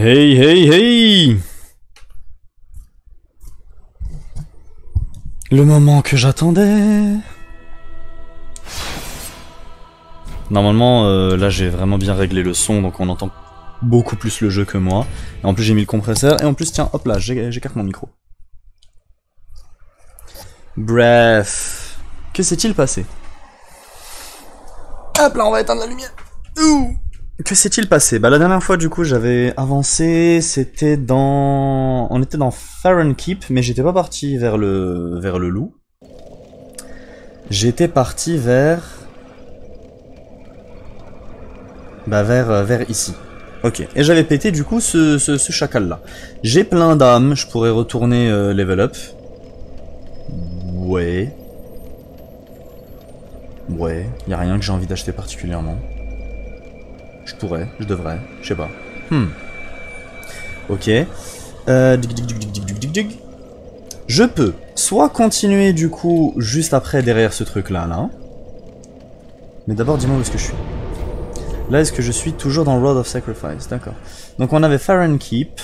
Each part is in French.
Hey hey hey! Le moment que j'attendais. Normalement, là j'ai vraiment bien réglé le son, donc on entend beaucoup plus le jeu que moi. Et en plus j'ai mis le compresseur, et en plus tiens, hop là, j'écarte mon micro. Bref, que s'est-il passé? Hop là, on va éteindre la lumière. Ouh. Que s'est-il passé? Bah la dernière fois du coup j'avais avancé, c'était dans... On était dans Fahrenkeep, mais j'étais pas parti vers le loup. J'étais parti vers... Bah vers ici. Ok, et j'avais pété du coup ce chacal là. J'ai plein d'âmes, je pourrais retourner level up. Ouais. Ouais, y a rien que j'ai envie d'acheter particulièrement. Je pourrais, je devrais, je sais pas. Ok. Je peux soit continuer du coup juste après derrière ce truc là. Mais d'abord dis-moi où est-ce que je suis. Là est-ce que je suis toujours dans Road of Sacrifice? D'accord. Donc on avait Fahrenkeep.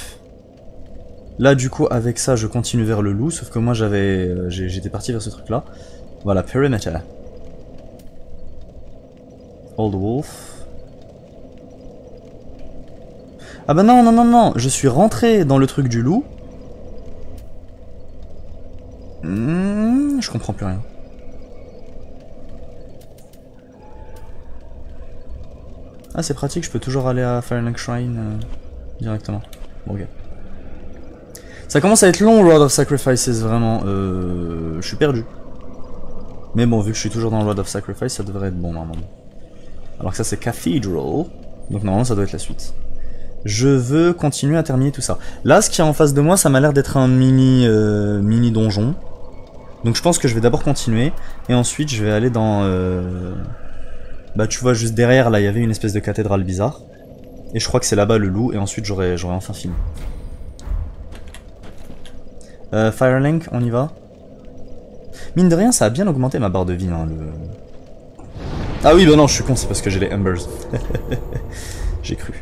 Là du coup avec ça je continue vers le loup, sauf que moi j'étais parti vers ce truc là. Voilà, Perimeter. Old Wolf. Ah bah non, je suis rentré dans le truc du loup. Je comprends plus rien. Ah c'est pratique, je peux toujours aller à Firelink Shrine directement. Bon, ok. Ça commence à être long, Road of Sacrifices, vraiment. Je suis perdu. Mais bon, vu que je suis toujours dans Road of Sacrifice, ça devrait être bon normalement. Alors que ça c'est Cathedral, donc normalement ça doit être la suite. Je veux continuer à terminer tout ça. Là, ce qu'il y a en face de moi, ça m'a l'air d'être un mini donjon. Donc je pense que je vais d'abord continuer, et ensuite je vais aller dans... Bah tu vois, juste derrière, là, il y avait une espèce de cathédrale bizarre. Et je crois que c'est là-bas le loup, et ensuite j'aurai enfin fini. Firelink, on y va. Mine de rien, ça a bien augmenté ma barre de vie, hein, le... Ah oui, bah non, je suis con, c'est parce que j'ai les Embers. J'ai cru.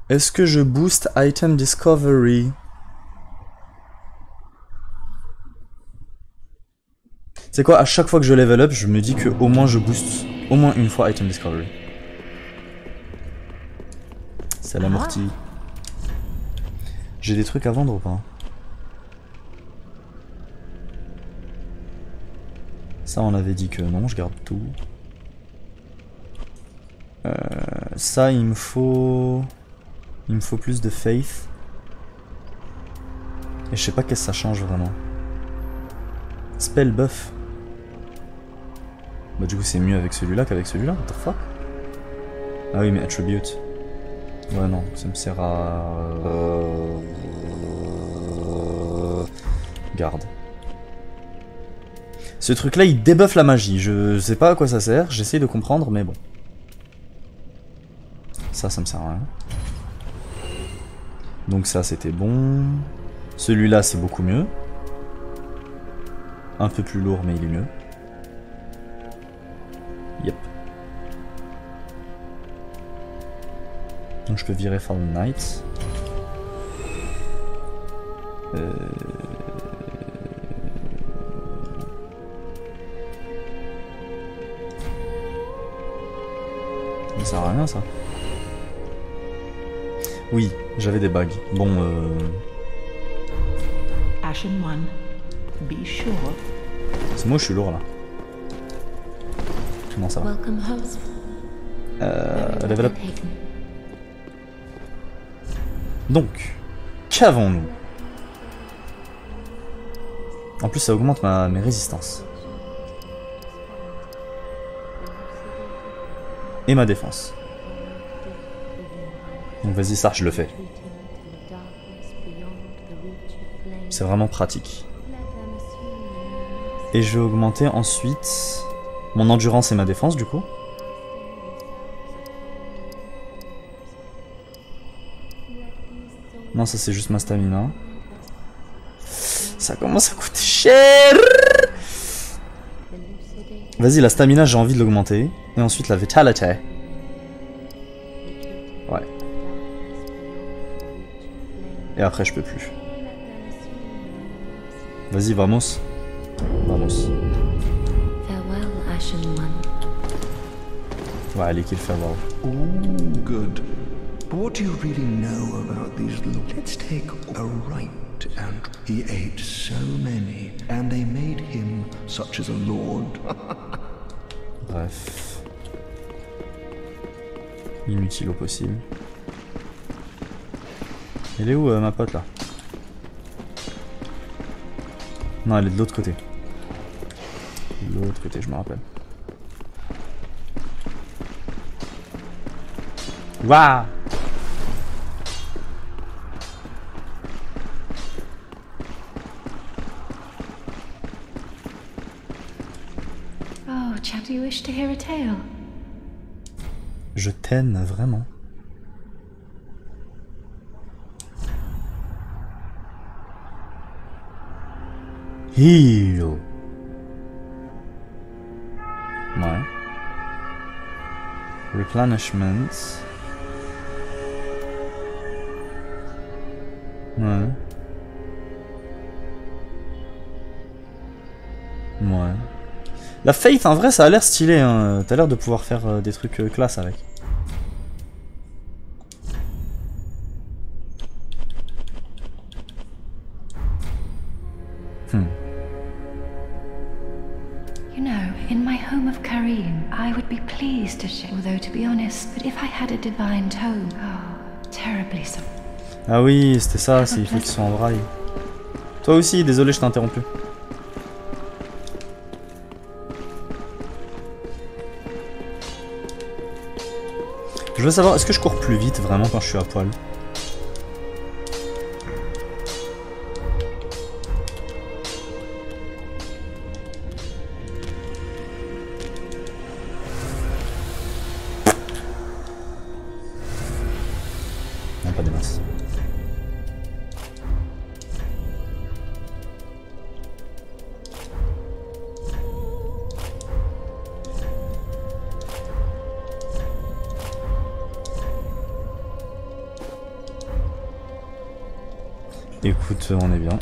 Est-ce que je booste Item Discovery? C'est quoi, à chaque fois que je level up, je me dis que au moins je booste au moins une fois Item Discovery. C'est l'amorti. J'ai des trucs à vendre ou pas? Ça on avait dit que non, je garde tout. Ça il me faut... Il me faut plus de faith. Et je sais pas qu'est-ce que ça change vraiment. Spell buff. Bah du coup c'est mieux avec celui-là qu'avec celui-là, what the fuck? Ah oui mais attribute. Ouais non, ça me sert à... Garde. Ce truc là il débuffe la magie, je sais pas à quoi ça sert, j'essaye de comprendre mais bon. Ça me sert à rien. Donc ça c'était bon. Celui-là c'est beaucoup mieux. Un peu plus lourd mais il est mieux. Yep. Donc je peux virer Fallen Knight. Ça sert à rien ça. Oui, j'avais des bagues. Bon, Ashen One, be sure. c'est moi je suis lourd là. Comment ça va? Level up. Donc, qu'avons-nous? En plus ça augmente mes résistances. Et ma défense. Donc vas-y ça, je le fais. C'est vraiment pratique. Et je vais augmenter ensuite mon endurance et ma défense du coup. Non ça c'est juste ma stamina. Ça commence à coûter cher. Vas-y, la stamina, j'ai envie de l'augmenter. Et ensuite la vitality. Ouais. Et après, je peux plus. Vas-y, vamos. Vamos. Farewell, Ashen One. Ouais, allez, qu'il fait avoir. Ooh, good. But what do you really know about these lords? Let's take a right, and he ate so many, and they made him such as a lord. Bref. Inutile au possible. Elle est où ma pote là? Non, elle est de l'autre côté. De l'autre côté, je me rappelle. Waouh! Oh, chap, do you wish to hear a tale? Je t'aime vraiment. Heal. Ouais. Replenishment. Ouais. Ouais. La Faith, en vrai, ça a l'air stylé. Hein. T'as l'air de pouvoir faire des trucs classe avec. You know, in my home of Karim, I would be pleased to share, although to be honest, but if I had a divine tome, oh, terribly so. Ah oui, c'était ça, c'est il faut qu'ils soient en braille. Toi aussi, désolé, je t'ai interrompu. Je veux savoir, est-ce que je cours plus vite vraiment quand je suis à poil? Non, pas des masses. Écoute, on est bien.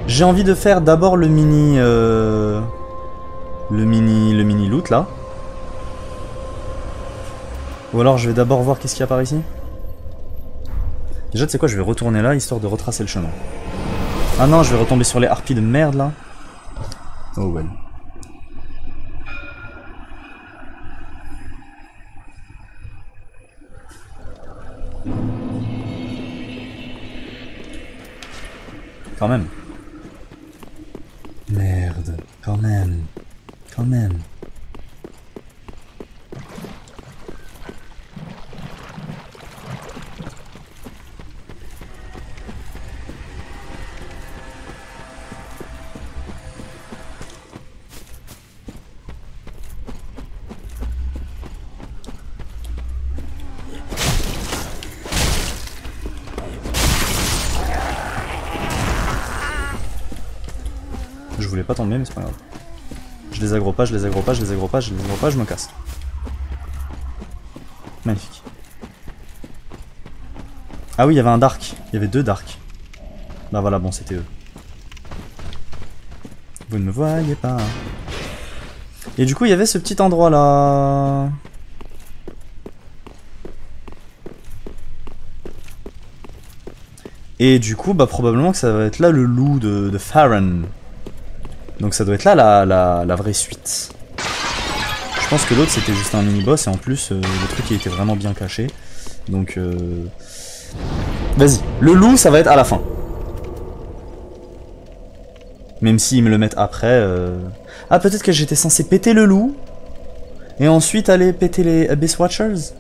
J'ai envie de faire d'abord le mini loot là. Ou alors je vais d'abord voir qu'est-ce qu'il y a par ici. Déjà tu sais quoi, je vais retourner là histoire de retracer le chemin. Ah non, je vais retomber sur les harpies de merde là. Oh well. Quand même. Merde. Quand même. Quand même. Je voulais pas tomber mais c'est pas grave. Je les aggro pas, je les aggro pas, je les aggro pas, je les aggro pas, je me casse. Magnifique. Ah oui, il y avait un dark. Il y avait deux darks. Bah voilà, bon, c'était eux. Vous ne me voyez pas. Et du coup, il y avait ce petit endroit là. Et du coup, bah probablement que ça va être là le loup de Farron. Donc ça doit être là la vraie suite. Je pense que l'autre c'était juste un mini-boss et en plus le truc il était vraiment bien caché. Donc vas-y, le loup ça va être à la fin. Même s'ils me le mettent après. Ah peut-être que j'étais censé péter le loup et ensuite aller péter les Abyss Watchers.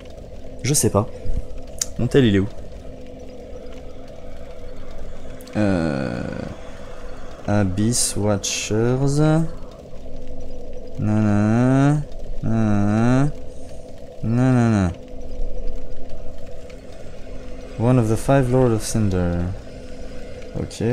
Je sais pas. Mon tel il est où? Abyss Watchers. Nanana. Nanana. Nanana. One of the five Lord of Cinder. Ok.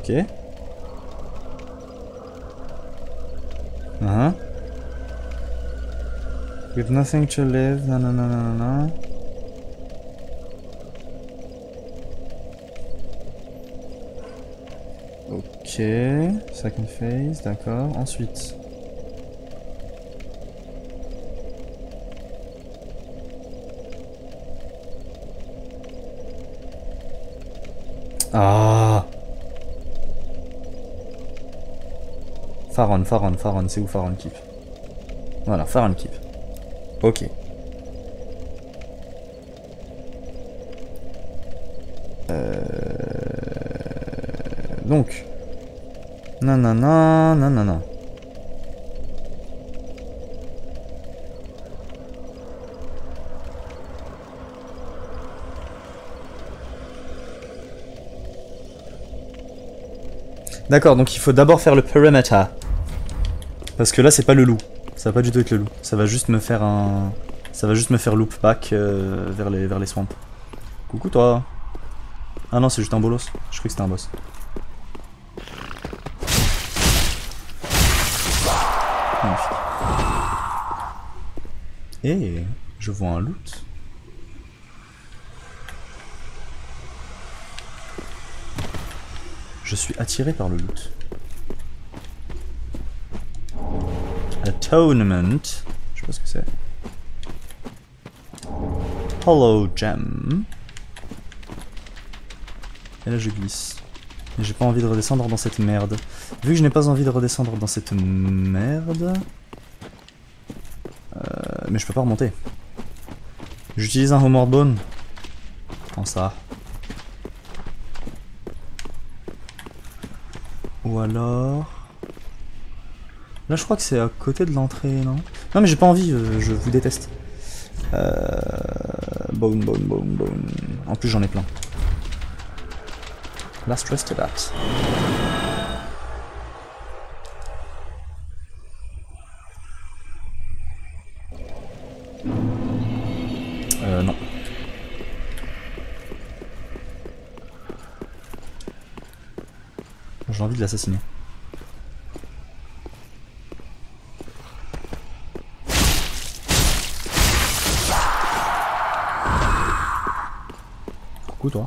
Ok. With nothing to live, nanana. Ok, second phase, d'accord. Ensuite. Ah. Faron, c'est où Faron Keep? Voilà, Faron Keep. Ok. Donc. Nanana. D'accord, donc il faut d'abord faire le perimeter. Parce que là c'est pas le loup. Ça va pas du tout être le loup. Ça va juste me faire un... Ça va juste me faire loop back vers les swamps. Coucou toi. Ah non, c'est juste un bolos. Je croyais que c'était un boss. Magnifique. Et je vois un loot. Je suis attiré par le loot. Atonement. Je sais pas ce que c'est. Hollow Gem. Et là je glisse. Et j'ai pas envie de redescendre dans cette merde. Vu que je n'ai pas envie de redescendre dans cette merde... mais je peux pas remonter. J'utilise un Homeward Bone. Attends ça. Ou alors... Là je crois que c'est à côté de l'entrée, non? Non mais j'ai pas envie, je vous déteste. Bone. En plus j'en ai plein. Last Rested At. Non. J'ai envie de l'assassiner. Coucou toi.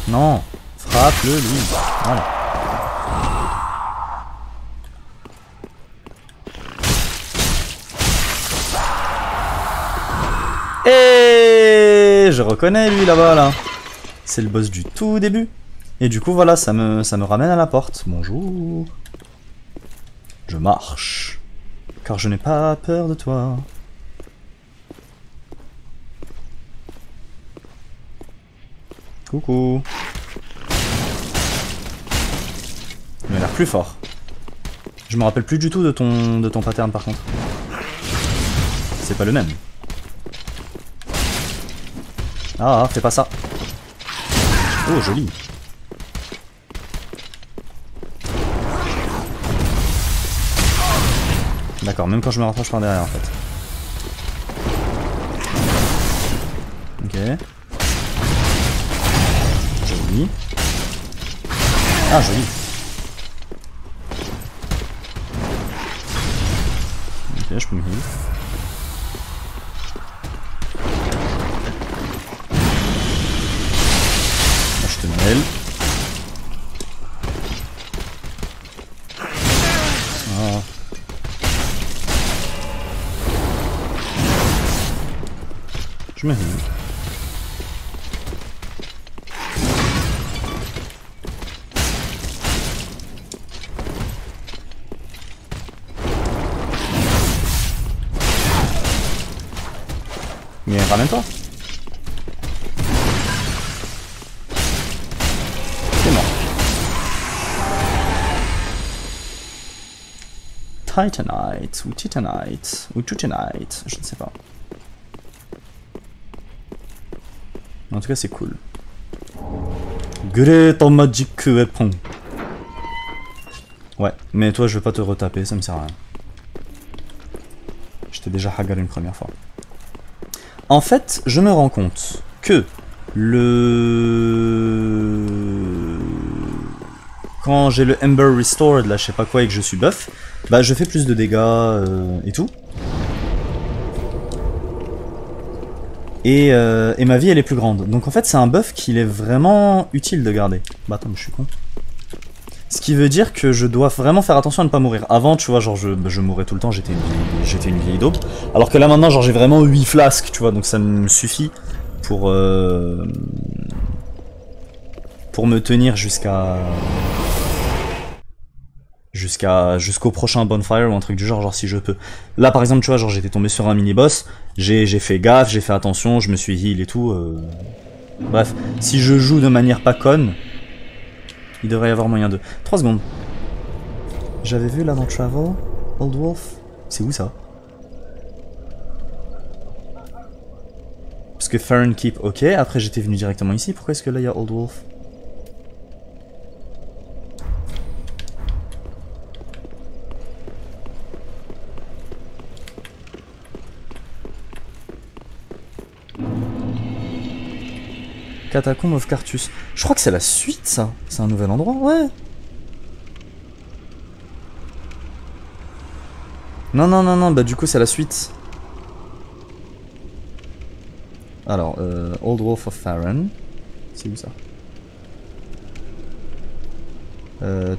Non, frappe-le lui. Voilà. Et je reconnais lui là-bas là. C'est le boss du tout début. Et du coup voilà, ça me ramène à la porte. Bonjour. Je marche. Car je n'ai pas peur de toi. Coucou. Il m'a l'air plus fort. Je me rappelle plus du tout de ton pattern par contre. C'est pas le même. Ah, fais pas ça. Oh, joli. D'accord, même quand je me rapproche par derrière en fait. Ok. Joli. Ah, joli. Ok, je peux me heal. Là, je te mêle. Ah. Je me heal. Mais ramène-toi. C'est mort. Titanite, ou Titanite, ou Tutanite, je ne sais pas. En tout cas, c'est cool. Great Magic Weapon. Ouais, mais toi, je vais pas te retaper, ça me sert à rien. Je t'ai déjà hagar une première fois. En fait, je me rends compte que le quand j'ai le Ember Restored, là je sais pas quoi, et que je suis buff, bah je fais plus de dégâts et tout. Et ma vie elle est plus grande. Donc en fait c'est un buff qu'il est vraiment utile de garder. Bah attends mais je suis con. Ce qui veut dire que je dois vraiment faire attention à ne pas mourir. Avant tu vois genre je mourais tout le temps, j'étais une vieille daube. Alors que là maintenant genre j'ai vraiment 8 flasques tu vois, donc ça me suffit pour me tenir jusqu'au prochain bonfire ou un truc du genre si je peux. Là par exemple tu vois genre j'étais tombé sur un mini boss, j'ai fait gaffe, j'ai fait attention, je me suis heal et tout. Bref, si je joue de manière pas conne, il devrait y avoir moyen de... 3 secondes. J'avais vu là dans Travel, Old Wolf. C'est où ça? Parce que Farron Keep, ok, après j'étais venu directement ici, pourquoi est-ce que là il y a Old Wolf? Catacombe of Carthus. Je crois que c'est la suite ça. C'est un nouvel endroit, ouais. Non, bah du coup c'est la suite. Alors, Old Wolf of Farron. C'est où ça?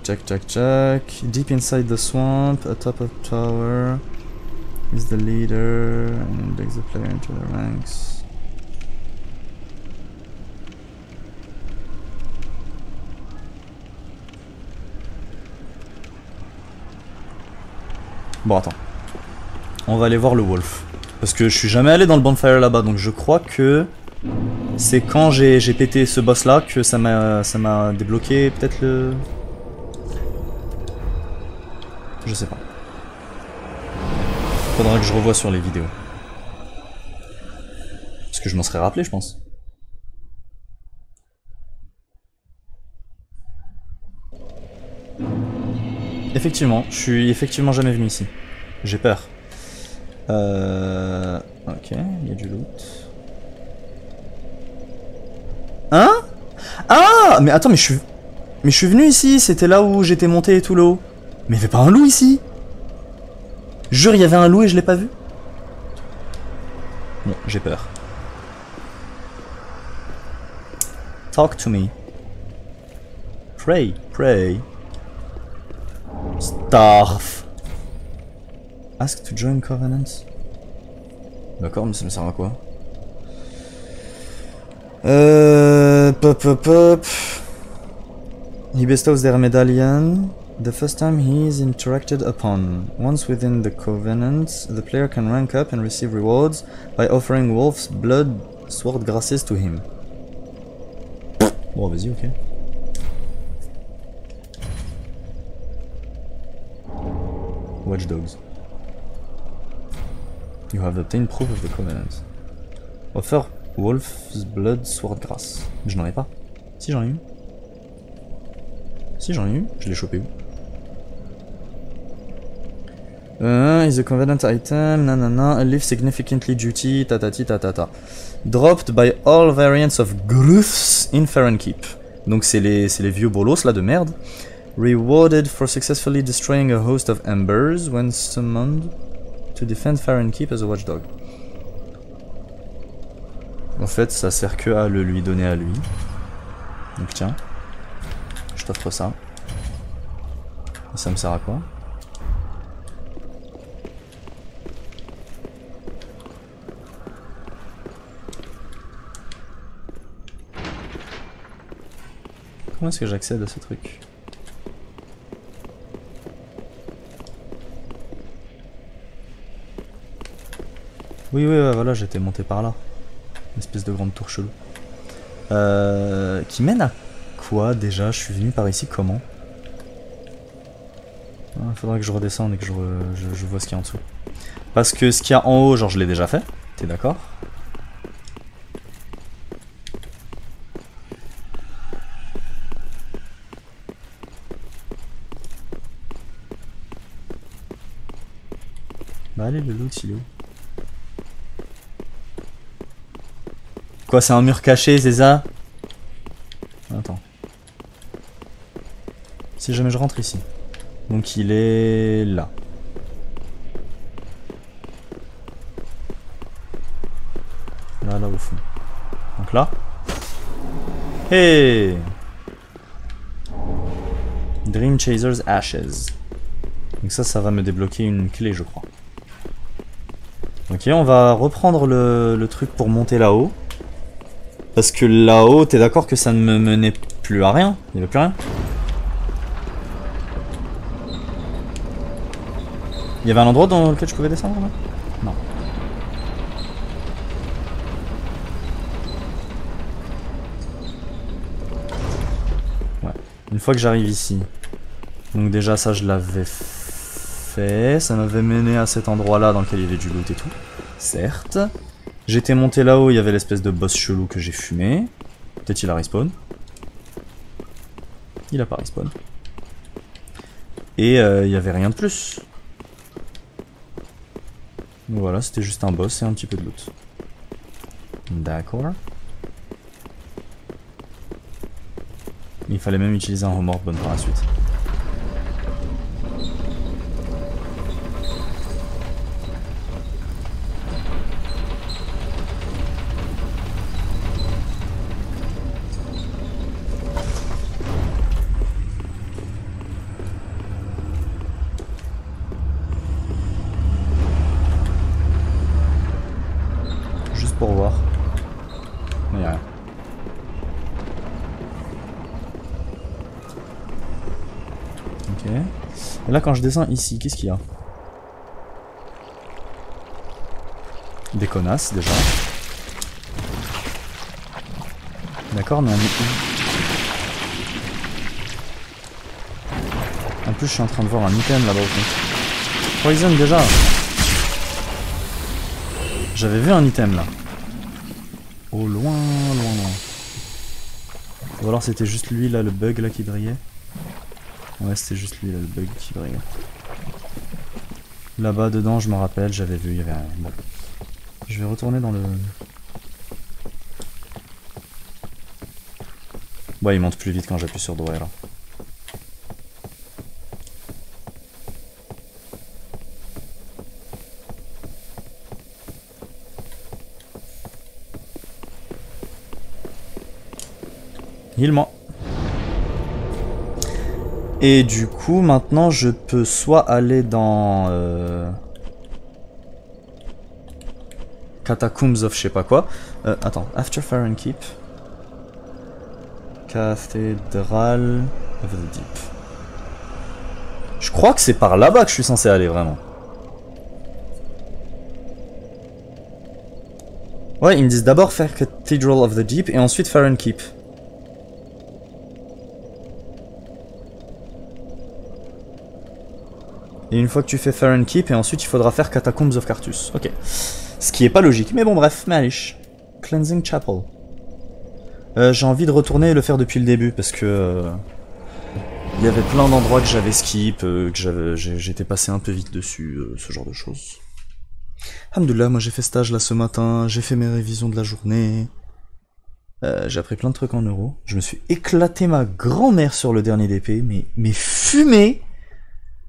Check. Deep inside the swamp, atop of tower. Is the leader and index the player into the ranks. Bon attends, on va aller voir le Wolf. Parce que je suis jamais allé dans le bonfire là-bas, donc je crois que c'est quand j'ai pété ce boss là que ça m'a débloqué peut-être le... Je sais pas. Faudra que je revoie sur les vidéos. Parce que je m'en serais rappelé je pense. Effectivement, je suis effectivement jamais venu ici. J'ai peur. Ok, il y a du loot. Hein? Ah! Mais attends, mais je suis venu ici, c'était là où j'étais monté et tout le haut. Mais il y avait pas un loup ici? Jure, il y avait un loup et je l'ai pas vu? Bon, j'ai peur. Talk to me. Pray. Starve. Ask to join Covenant. D'accord, mais ça me sert à quoi? Pop. He bestows their medallion the first time he is interacted upon. Once within the Covenant, the player can rank up and receive rewards by offering Wolf's Blood Sword Grasses to him. Bon, vas-y, ok. Watch Dogs. You have obtained proof of the Covenant. Offer Wolf's Blood Swordgrass. Je n'en ai pas. Si j'en ai eu. Je l'ai chopé où? Is a Covenant item, nanana, live significantly duty, tatati tatata. Dropped by all variants of Gruths in Farron Keep. Donc c'est les vieux bolos là de merde. Rewarded for successfully destroying a host of embers when summoned to defend Farron Keep as a watchdog. En fait, ça sert que à le lui donner à lui. Donc tiens, je t'offre ça. Et ça me sert à quoi? Comment est-ce que j'accède à ce truc? Oui, ouais, voilà, j'étais monté par là. Une espèce de grande tour chelou. Qui mène à quoi déjà? Je suis venu par ici comment? Il faudrait que je redescende et que je vois ce qu'il y a en dessous. Parce que ce qu'il y a en haut, genre je l'ai déjà fait. T'es d'accord? Bah allez, le loot il est où? Quoi, c'est un mur caché, c'est ça? Attends. Si jamais je rentre ici. Donc il est là. Là au fond. Donc là. Hey! Dream Chasers Ashes. Donc ça va me débloquer une clé, je crois. Ok, on va reprendre le truc pour monter là-haut. Parce que là-haut, t'es d'accord que ça ne me menait plus à rien? Il n'y avait plus rien? Il y avait un endroit dans lequel je pouvais descendre là? Non. Ouais. Une fois que j'arrive ici. Donc déjà ça je l'avais fait. Ça m'avait mené à cet endroit là dans lequel il y avait du loot et tout. Certes. J'étais monté là-haut, il y avait l'espèce de boss chelou que j'ai fumé. Peut-être il a respawn. Il a pas respawn. Et il y avait rien de plus. Donc voilà, c'était juste un boss et un petit peu de loot. D'accord. Il fallait même utiliser un home orb par la suite. Pour voir. Mais y'a rien. Ok. Et là quand je descends ici, qu'est-ce qu'il y a? Des connasses déjà. D'accord, mais on est où? En plus je suis en train de voir un item là-bas au fond. Poison déjà. J'avais vu un item là. Oh loin. Ou alors c'était juste lui là, le bug là qui brillait. Ouais, c'était juste lui là, le bug qui brillait. Là-bas dedans, je me rappelle, j'avais vu, il y avait un... Bon. Je vais retourner dans le... Ouais, il monte plus vite quand j'appuie sur droit là. Heal-moi. Et du coup, maintenant, je peux soit aller dans... Catacombs of je sais pas quoi. Attends, After Fire and Keep. Cathédrale of the Deep. Je crois que c'est par là-bas que je suis censé aller, vraiment. Ouais, ils me disent d'abord faire Cathedral of the Deep et ensuite Fire and Keep. Et une fois que tu fais Fire and Keep, et ensuite il faudra faire Catacombs of Carthus. Ok. Ce qui est pas logique, mais bon bref, Malish. Cleansing Chapel. J'ai envie de retourner et le faire depuis le début, parce que... il y avait plein d'endroits que j'avais skip, que j'étais passé un peu vite dessus, ce genre de choses. Alhamdoulilah, moi j'ai fait stage là ce matin, j'ai fait mes révisions de la journée. J'ai appris plein de trucs en euros. Je me suis éclaté ma grand-mère sur le dernier DP, mais fumé.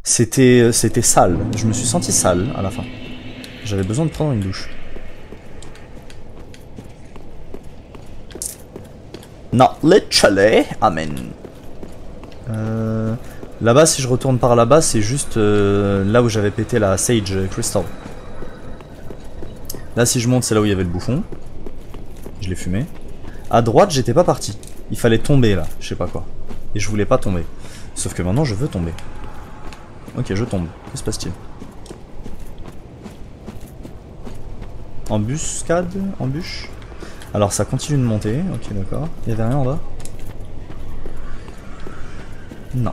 C'était sale. Je me suis senti sale à la fin. J'avais besoin de prendre une douche. Not literally, amen. Là-bas, si je retourne par là-bas, c'est juste là où j'avais pété la Sage Crystal. Là, si je monte, c'est là où il y avait le bouffon. Je l'ai fumé. À droite, j'étais pas parti. Il fallait tomber là, je sais pas quoi. Et je voulais pas tomber. Sauf que maintenant, je veux tomber. Ok, je tombe. Que se passe-t-il? Embuscade? Embûche? Alors, ça continue de monter. Ok, d'accord. Il y avait rien en bas? Non.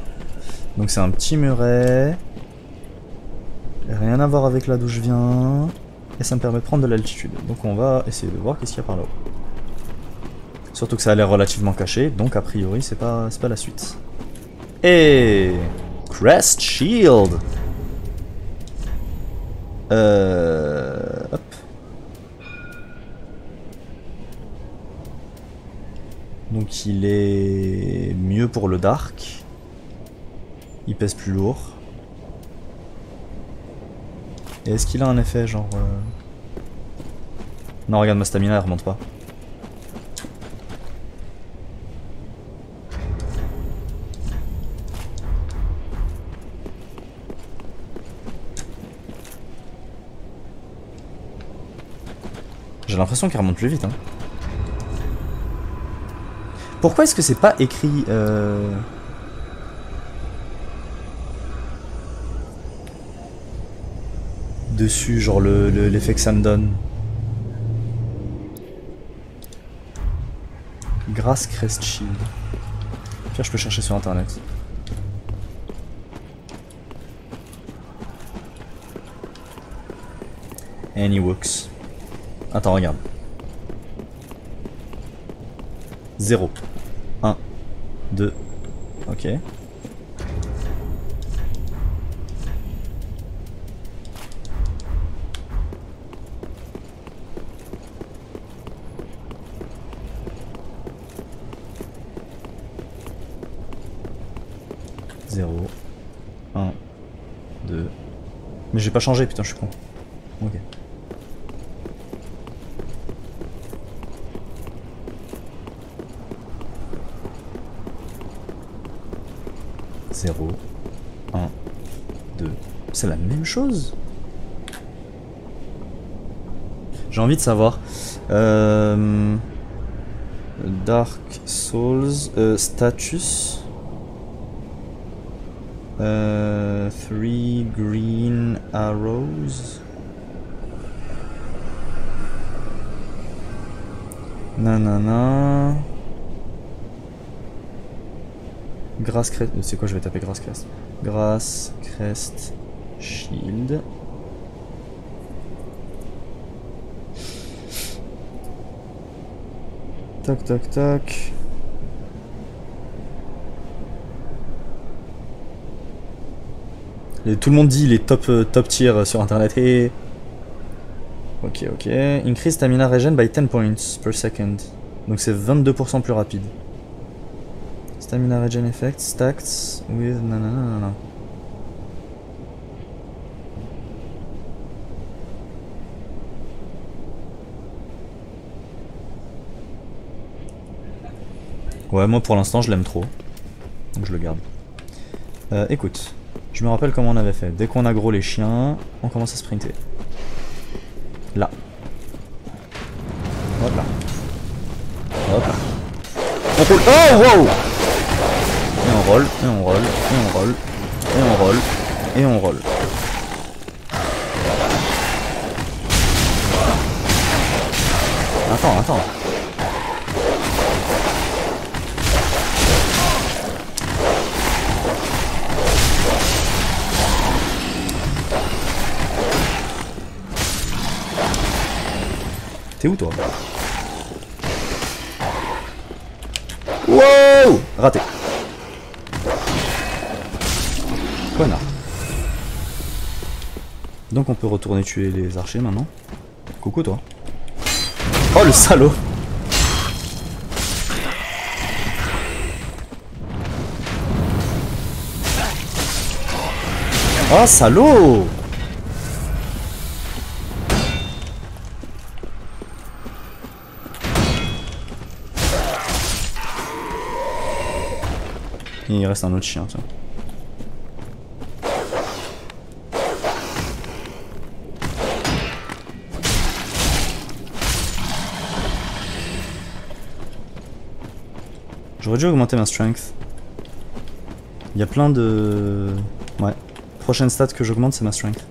Donc, c'est un petit muret. Rien à voir avec là d'où je viens. Et ça me permet de prendre de l'altitude. Donc, on va essayer de voir qu'est-ce qu'il y a par là-haut. Surtout que ça a l'air relativement caché. Donc, a priori, c'est pas la suite. Et... Crest Shield. Hop. Donc il est mieux pour le dark. Il pèse plus lourd. Et est-ce qu'il a un effet genre... Non, regarde, ma stamina elle remonte pas. J'ai l'impression qu'elle remonte plus vite. Hein. Pourquoi est-ce que c'est pas écrit dessus, genre l'effet que ça me donne? Grass Crest Shield. Pire, je peux chercher sur internet. Anyworks. Attends, regarde. 0. 1. 2. Ok. Zéro. 1. 2. Mais j'ai pas changé, putain, je suis con. Ok. 0, 1, 2. C'est la même chose. J'ai envie de savoir. Dark Souls, status. 3 green arrows. Nanana. Grass Crest. C'est quoi, je vais taper Grass Crest. Grass Crest Shield. Tac tac tac. Et tout le monde dit il est top tier sur internet. Et... Ok ok. Increase stamina regen by 10 points per second. Donc c'est 22% plus rapide. Stamina regen effect stacked with nanana. Ouais, moi pour l'instant je l'aime trop. Donc je le garde. Écoute, je me rappelle comment on avait fait. Dès qu'on aggro les chiens, on commence à sprinter. Là. Hop là. Hop là. On roule. Oh wow! Et on roll, et on roll, et on roll, et on roll, et on roll. Attends, attends. T'es où toi? Wow! Raté. Connard. Donc on peut retourner tuer les archers maintenant. Coucou toi. Oh le salaud! Oh salaud! Il reste un autre chien, ça. J'aurais dû augmenter ma strength. Il y a plein de... Ouais. Prochaine stat que j'augmente, c'est ma strength.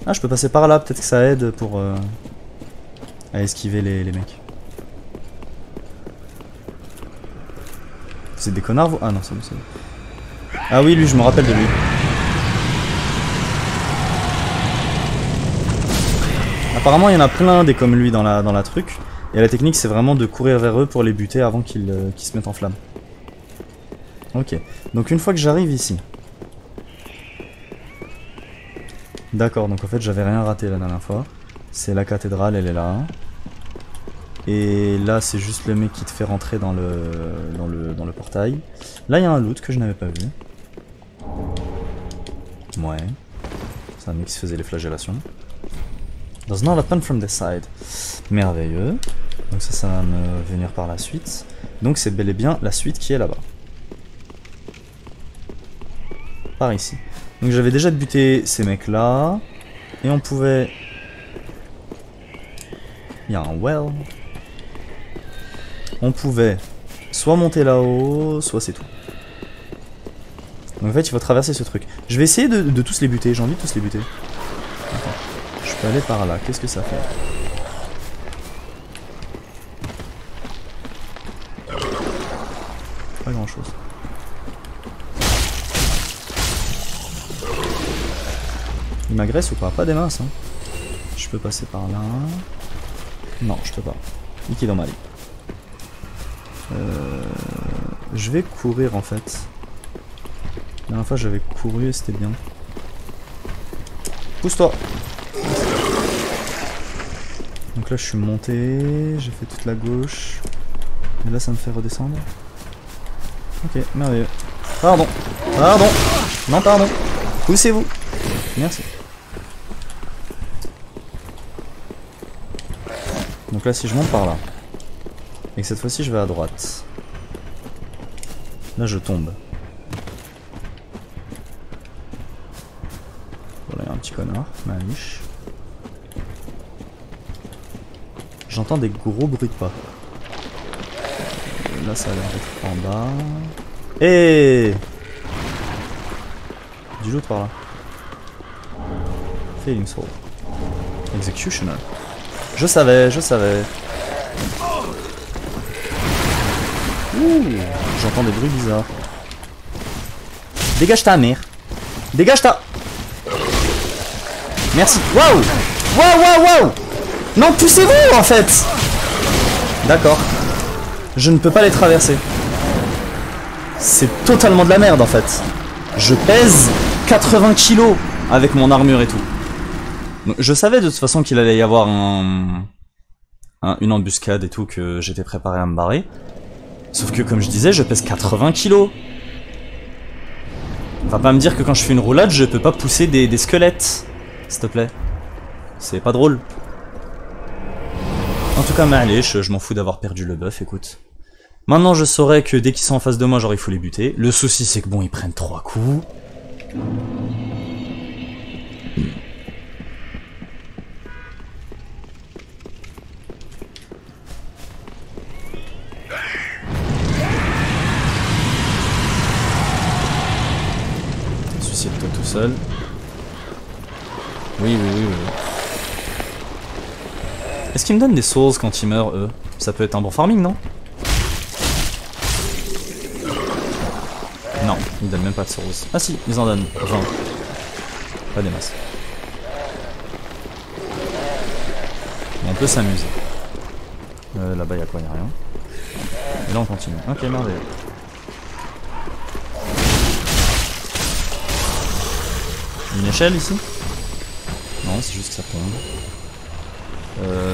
Ah, je peux passer par là, peut-être que ça aide pour... à esquiver les mecs. C'est des connards vous? Ah non, c'est bon, c'est bon. Ah oui, lui, je me rappelle de lui. Apparemment, il y en a plein des comme lui dans la truc. Et la technique, c'est vraiment de courir vers eux pour les buter avant qu'ils se mettent en flamme. Ok. Donc une fois que j'arrive ici... D'accord, donc en fait, j'avais rien raté la dernière fois. C'est la cathédrale, elle est là. Et là, c'est juste le mec qui te fait rentrer dans le portail. Là, il y a un loot que je n'avais pas vu. Ouais. C'est un mec qui se faisait les flagellations. Does not happen from the side. Merveilleux. Donc ça va me venir par la suite. Donc c'est bel et bien la suite qui est là-bas. Par ici. Donc j'avais déjà buté ces mecs là. Et on pouvait... Il y a un well. On pouvait soit monter là-haut, soit c'est tout. Donc en fait il faut traverser ce truc. Je vais essayer de tous les buter, j'ai envie de tous les buter. Attends. Je peux aller par là, qu'est-ce que ça fait? Pas grand chose. Il m'agresse ou pas? Pas des masses hein. Je peux passer par là. Non, je peux pas. Niqué dans ma vie. Je vais courir en fait. La dernière fois j'avais couru et c'était bien. Pousse-toi! Donc là je suis monté, j'ai fait toute la gauche. Et là ça me fait redescendre. Ok, merveilleux. Pardon! Pardon! Non, pardon! Poussez-vous! Merci. Donc là si je monte par là, et que cette fois-ci je vais à droite, là je tombe. Voilà, il y a un petit connard, maniche. J'entends des gros bruits de pas. Là ça a l'air d'être en bas. Et du loot par là. Failing Soul. Executioner. Je savais, je savais. Ouh, j'entends des bruits bizarres. Dégage ta mère. Dégage ta... Merci. Waouh. Waouh, waouh, waouh. Non, poussez-vous en fait. D'accord. Je ne peux pas les traverser. C'est totalement de la merde en fait. Je pèse 80 kilos avec mon armure et tout. Je savais de toute façon qu'il allait y avoir une embuscade et tout, que j'étais préparé à me barrer. Sauf que comme je disais, je pèse 80 kilos. Va pas me dire que quand je fais une roulade, je peux pas pousser des squelettes. S'il te plaît. C'est pas drôle. En tout cas, Ma'alesh, je m'en fous d'avoir perdu le buff, écoute. Maintenant, je saurais que dès qu'ils sont en face de moi, genre il faut les buter. Le souci, c'est que bon, ils prennent 3 coups. Suicide-toi tout seul. Oui. Est-ce qu'ils me donnent des souls quand ils meurent, eux? Ça peut être un bon farming, non? Non, ils donnent même pas de souls. Ah si, ils en donnent 20. Pas des masses. On peut s'amuser. Là-bas, y'a quoi? Y'a rien. Et là, on continue. Ok, merveilleux. Une échelle ici? Non, c'est juste que ça tombe.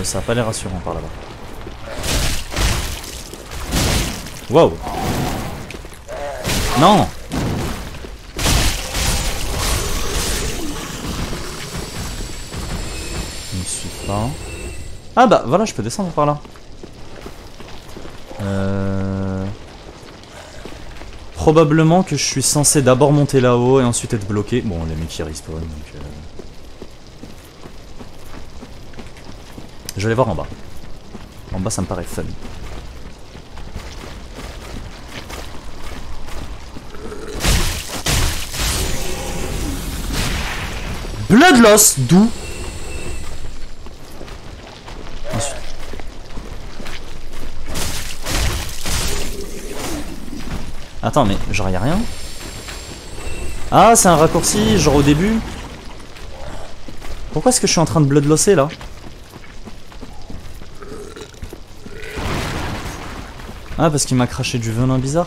Ça a pas l'air rassurant par là-bas. Wow! Non! Je ne suis pas. Ah bah voilà, je peux descendre par là. Probablement que je suis censé d'abord monter là-haut et ensuite être bloqué. Bon, les mecs qui respawn donc. Je vais aller voir en bas. En bas, ça me paraît fun. Bloodloss, d'où? Ensuite. Attends, mais genre y'a rien? Ah, c'est un raccourci, genre au début? Pourquoi est-ce que je suis en train de bloodlosser là? Ah, parce qu'il m'a craché du venin bizarre.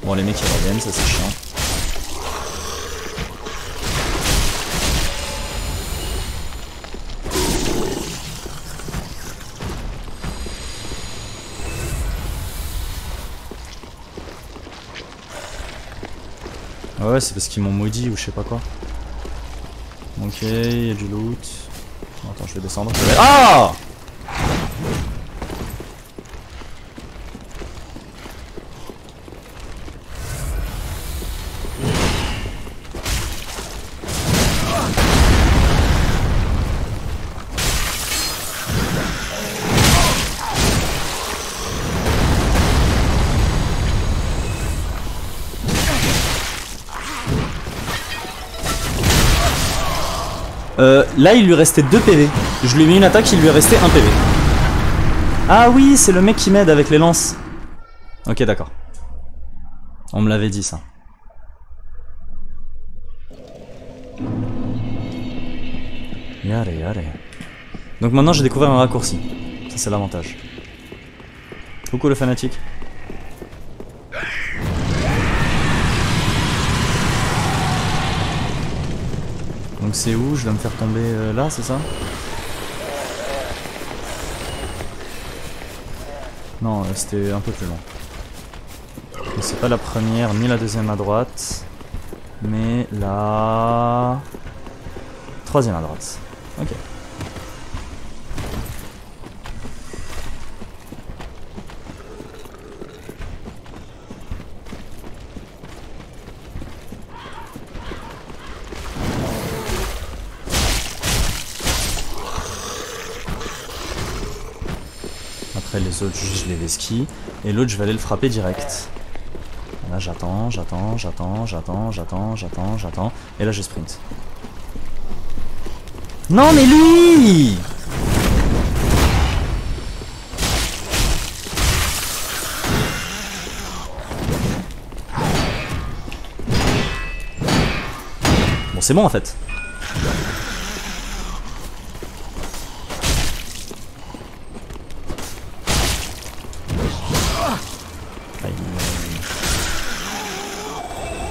Bon, les mecs ils reviennent, ça c'est chiant. Ouais, c'est parce qu'ils m'ont maudit ou je sais pas quoi. Ok, il y a du loot. Attends, je vais descendre. Ah! Là il lui restait 2 PV. Je lui ai mis une attaque, il lui est resté 1 PV. Ah oui, c'est le mec qui m'aide avec les lances. Ok, d'accord. On me l'avait dit ça. Yare, yare. Donc maintenant j'ai découvert un raccourci. Ça c'est l'avantage. Coucou le fanatique. Donc c'est où? Je dois me faire tomber là, c'est ça? Non, c'était un peu plus long. C'est pas la première ni la deuxième à droite, mais la troisième à droite. Ok. Après les autres, juste je les esquive. Et l'autre, je vais aller le frapper direct. Là, j'attends. Et là, je sprint. Non, mais lui! Bon, c'est bon en fait.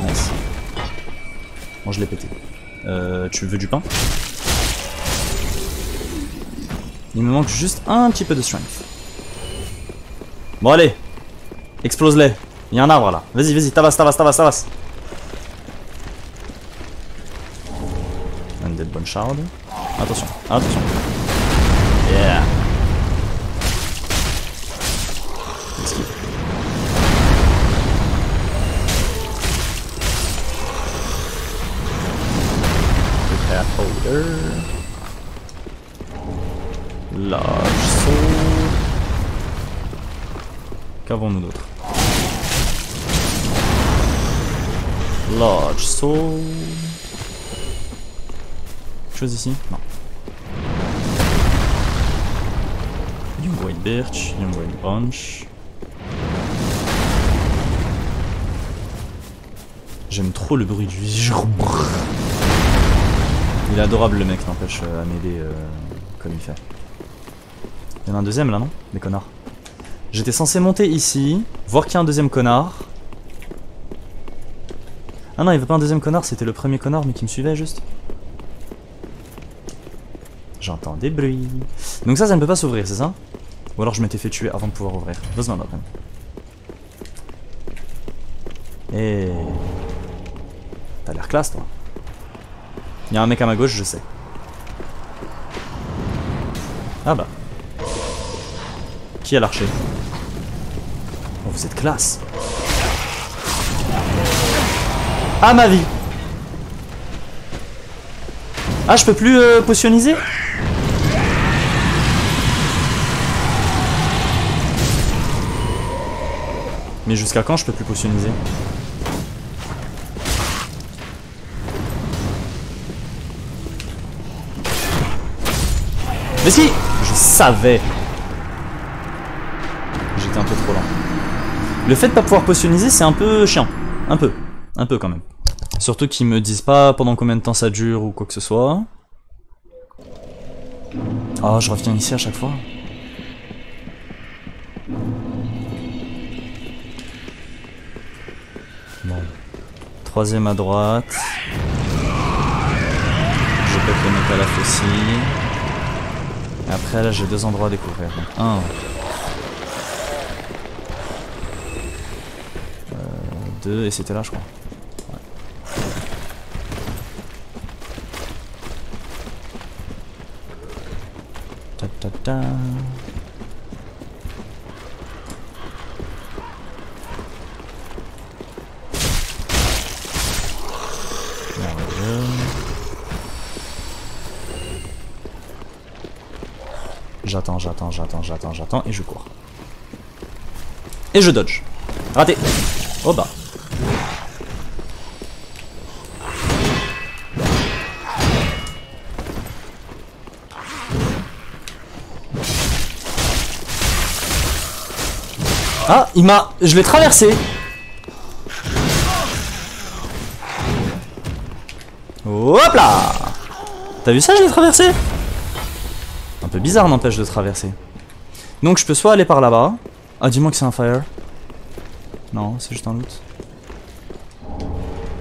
Nice. Bon, je l'ai pété. Tu veux du pain? Il me manque juste un petit peu de strength. Bon, allez. Explose-les. Il y a un arbre là. Vas-y, vas-y, tabasse. Undead bonne shard. Attention. Yeah. Esquive. Prepare holder. Large sword. Qu'avons-nous d'autre? Large sword. Chose ici? Non. Young White Birch, Young White Branch. J'aime trop le bruit du jour. Il est adorable le mec, n'empêche, à m'aider comme il fait. Il y en a un deuxième là, non? Des connards. J'étais censé monter ici, voir qu'il y a un deuxième connard. Ah non, il n'y avait pas un deuxième connard, c'était le premier connard mais qui me suivait juste. J'entends des bruits. Donc ça ne peut pas s'ouvrir, c'est ça? Ou alors je m'étais fait tuer avant de pouvoir ouvrir. Besoin d'open. Et... T'as l'air classe toi. Il y a un mec à ma gauche, je sais. Ah bah. Qui a l'archer? Oh, vous êtes classe. Ah ma vie. Ah je peux plus potioniser? Mais jusqu'à quand je peux plus potioniser? Mais si! Je savais! J'étais un peu trop lent. Le fait de pas pouvoir potioniser, c'est un peu chiant. Un peu quand même. Surtout qu'ils me disent pas pendant combien de temps ça dure ou quoi que ce soit. Oh, je reviens ici à chaque fois. Bon. Troisième à droite. Je pète le mec à la faucille. Et après là j'ai deux endroits à découvrir. Donc, un. Deux, et c'était là je crois. Ouais. ta ta. J'attends et je cours. Et je dodge. Raté. Oh bah. Ah, il m'a... Je l'ai traversé. Hop là. T'as vu ça, je l'ai traversé? Un peu bizarre, n'empêche, de traverser. Donc je peux soit aller par là-bas. Ah, dis-moi que c'est un fire. Non, c'est juste un loot.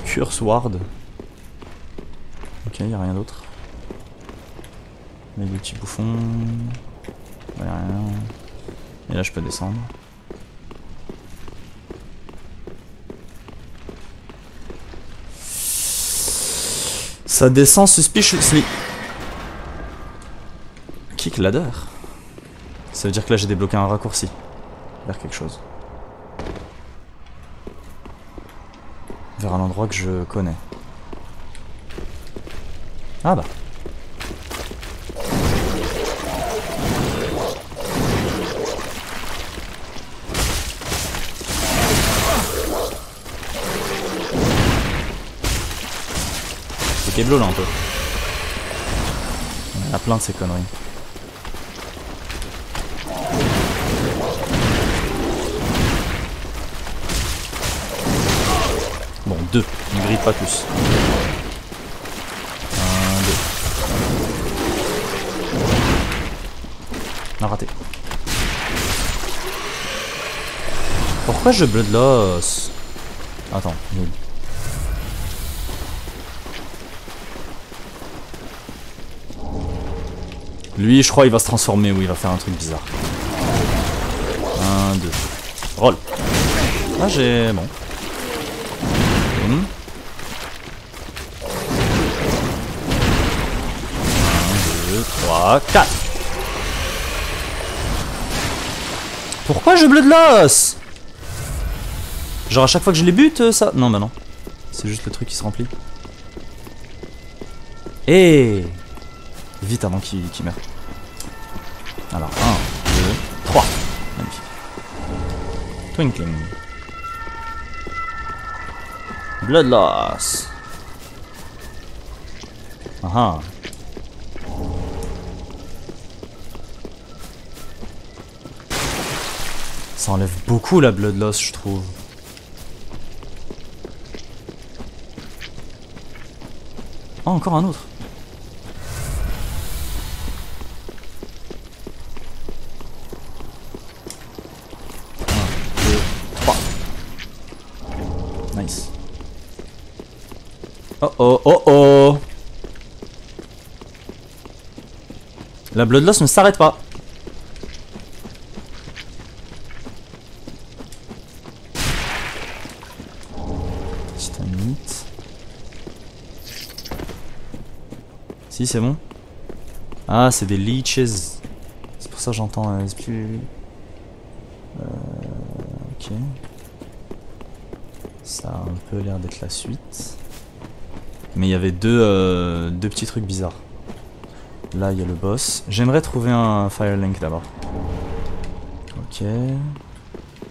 Curse ward. Ok, y'a rien d'autre. Il y a des petits bouffons. Y'a rien. Et là je peux descendre. Ça descend suspiciously. Kick ladder. Ça veut dire que là j'ai débloqué un raccourci vers quelque chose. Vers un endroit que je connais. Ah bah. C'est Keblo là un peu. On a plein de ces conneries. Bon, 2, ne grille pas plus. 1, 2. On a raté. Pourquoi je bloodloss? Attends, nul. Lui, je crois, il va se transformer ou il va faire un truc bizarre. 1, 2. Roll. Ah, j'ai... Bon. 1, 2, 3, 4. Pourquoi je bloodloss? Genre à chaque fois que je les bute, ça... Non, bah non. C'est juste le truc qui se remplit. Et vite avant qu'il meure. Alors, 1, 2, 3. Magnifique. Twinkling. Bloodloss. Ah. Ça enlève beaucoup la bloodloss, je trouve. Oh, encore un autre. Nice. Oh oh oh oh. La bloodloss ne s'arrête pas. Titanite. Si c'est bon. Ah c'est des leeches. C'est pour ça que j'entends plus. Ok. Ça a un peu l'air d'être la suite. Mais il y avait deux petits trucs bizarres. Là, il y a le boss. J'aimerais trouver un Firelink d'abord. Ok.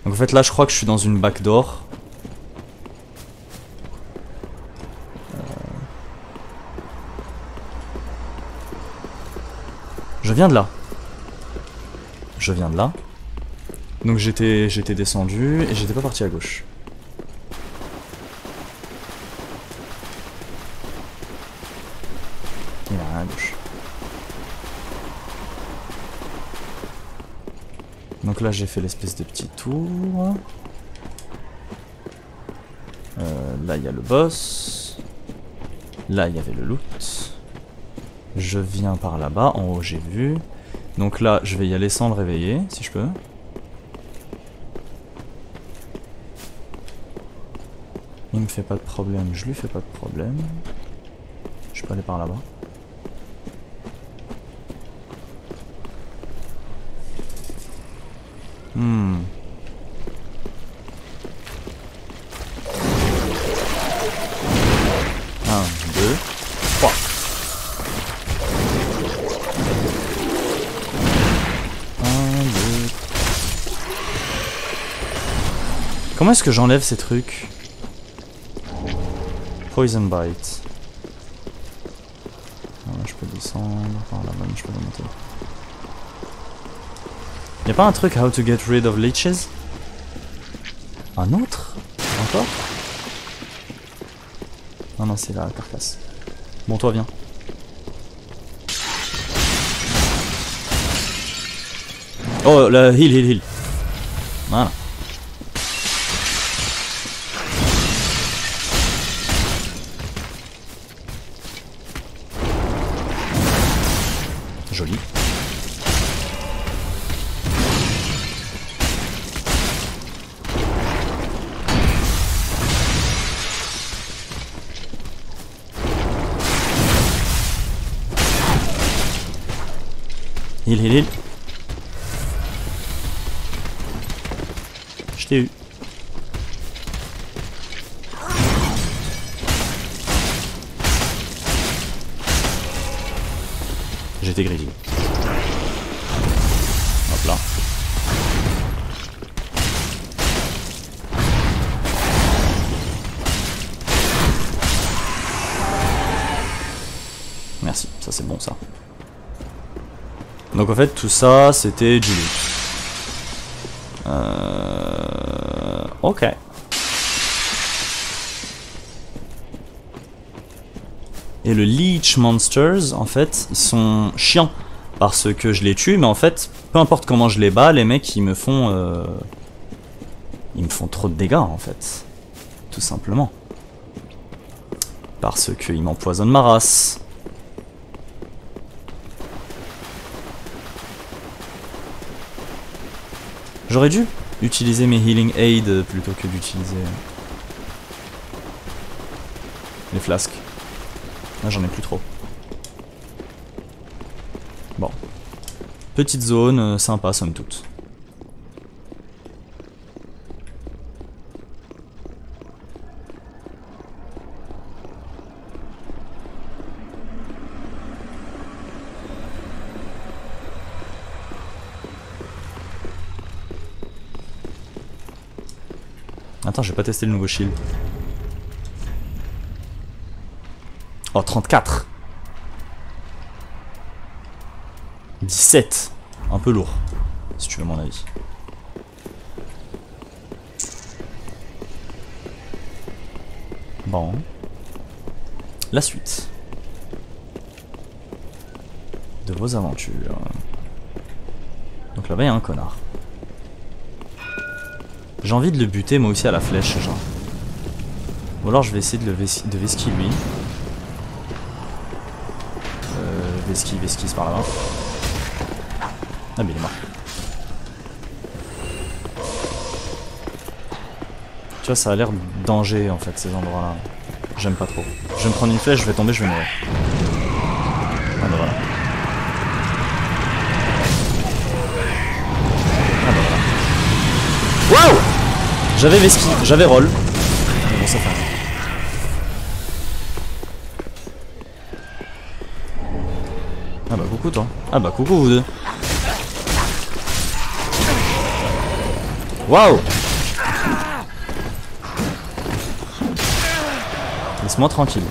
Donc en fait, là, je crois que je suis dans une backdoor. Je viens de là. Je viens de là. Donc j'étais descendu et j'étais pas parti à gauche. Il y a rien à gauche. Donc là j'ai fait l'espèce de petit tour. Là il y a le boss. Là il y avait le loot. Je viens par là-bas, en haut j'ai vu. Donc là je vais y aller sans le réveiller, si je peux. Il me fait pas de problème, je lui fais pas de problème. Je peux aller par là-bas. Un, deux, trois. Un, deux. Comment est-ce que j'enlève ces trucs? Poison bite. Là, je peux descendre. Par là-bas, je peux remonter. Y'a pas un truc how to get rid of leeches? Un autre? Encore? Non, non, c'est la carcasse. Bon, toi, viens. Oh, la heal. Voilà. Joli. Heal. Je t'ai eu. J'étais greedy. Hop là. Merci, ça c'est bon ça. Donc en fait tout ça c'était du loot. Ok. Et le Leech Monsters, en fait, ils sont chiants. Parce que je les tue, mais en fait, peu importe comment je les bats, les mecs ils me font... Ils me font trop de dégâts en fait. Tout simplement. Parce qu'ils m'empoisonnent ma race. J'aurais dû utiliser mes healing aid plutôt que d'utiliser les flasques. Là j'en ai plus trop. Bon. Petite zone, sympa somme toute. Attends, j'ai pas testé le nouveau shield. Oh, 34. 17. Un peu lourd, si tu veux mon avis. Bon. La suite de vos aventures. Donc là-bas, il y a un connard. J'ai envie de le buter moi aussi à la flèche, genre. Ou alors je vais essayer de le vesquiller lui. Vesquille, c'est par là-bas. Ah mais il est mort. Tu vois, ça a l'air danger en fait ces endroits-là. J'aime pas trop. Je vais me prendre une flèche, je vais tomber, je vais mourir. Ah bah voilà. Ah bah voilà. Waouh! J'avais vesquille, j'avais roll. Bon, ça fait rien. Ah bah coucou toi. Ah bah coucou vous deux. Waouh! Laisse-moi tranquille.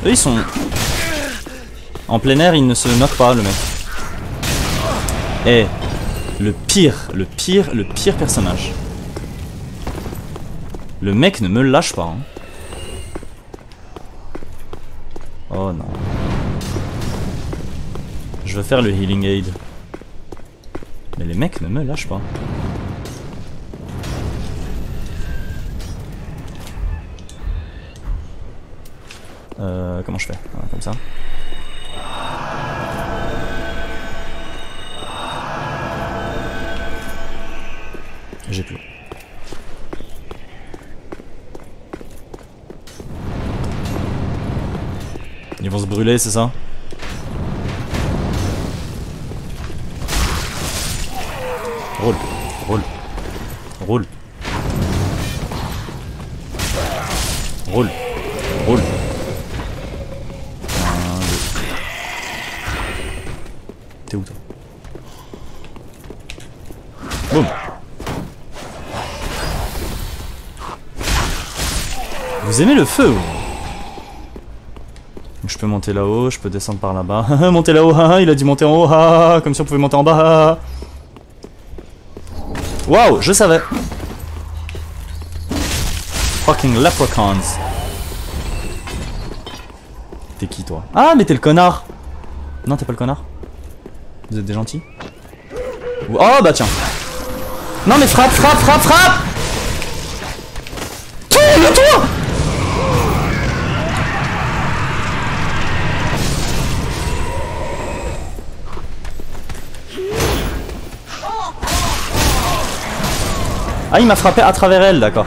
Eux ils sont... En plein air, il ne se knock pas, le mec. Eh, le pire personnage. Le mec ne me lâche pas. Hein. Oh non. Je veux faire le healing aid. Mais les mecs ne me lâchent pas. Comment je fais? Voilà, comme ça. Ils vont se brûler, c'est ça? Roule, roule, roule. Roule, roule. T'es où toi? Boum. Vous aimez le feu? Je peux monter là-haut, je peux descendre par là-bas. Monter là-haut, il a dit monter en haut, comme si on pouvait monter en bas. Waouh, je savais. Fucking leprechauns. T'es qui toi? Ah, mais t'es le connard. Non, t'es pas le connard. Vous êtes des gentils. Oh bah tiens. Non mais frappe, frappe, frappe, frappe. Tourne-toi. Ah, il m'a frappé à travers elle, d'accord.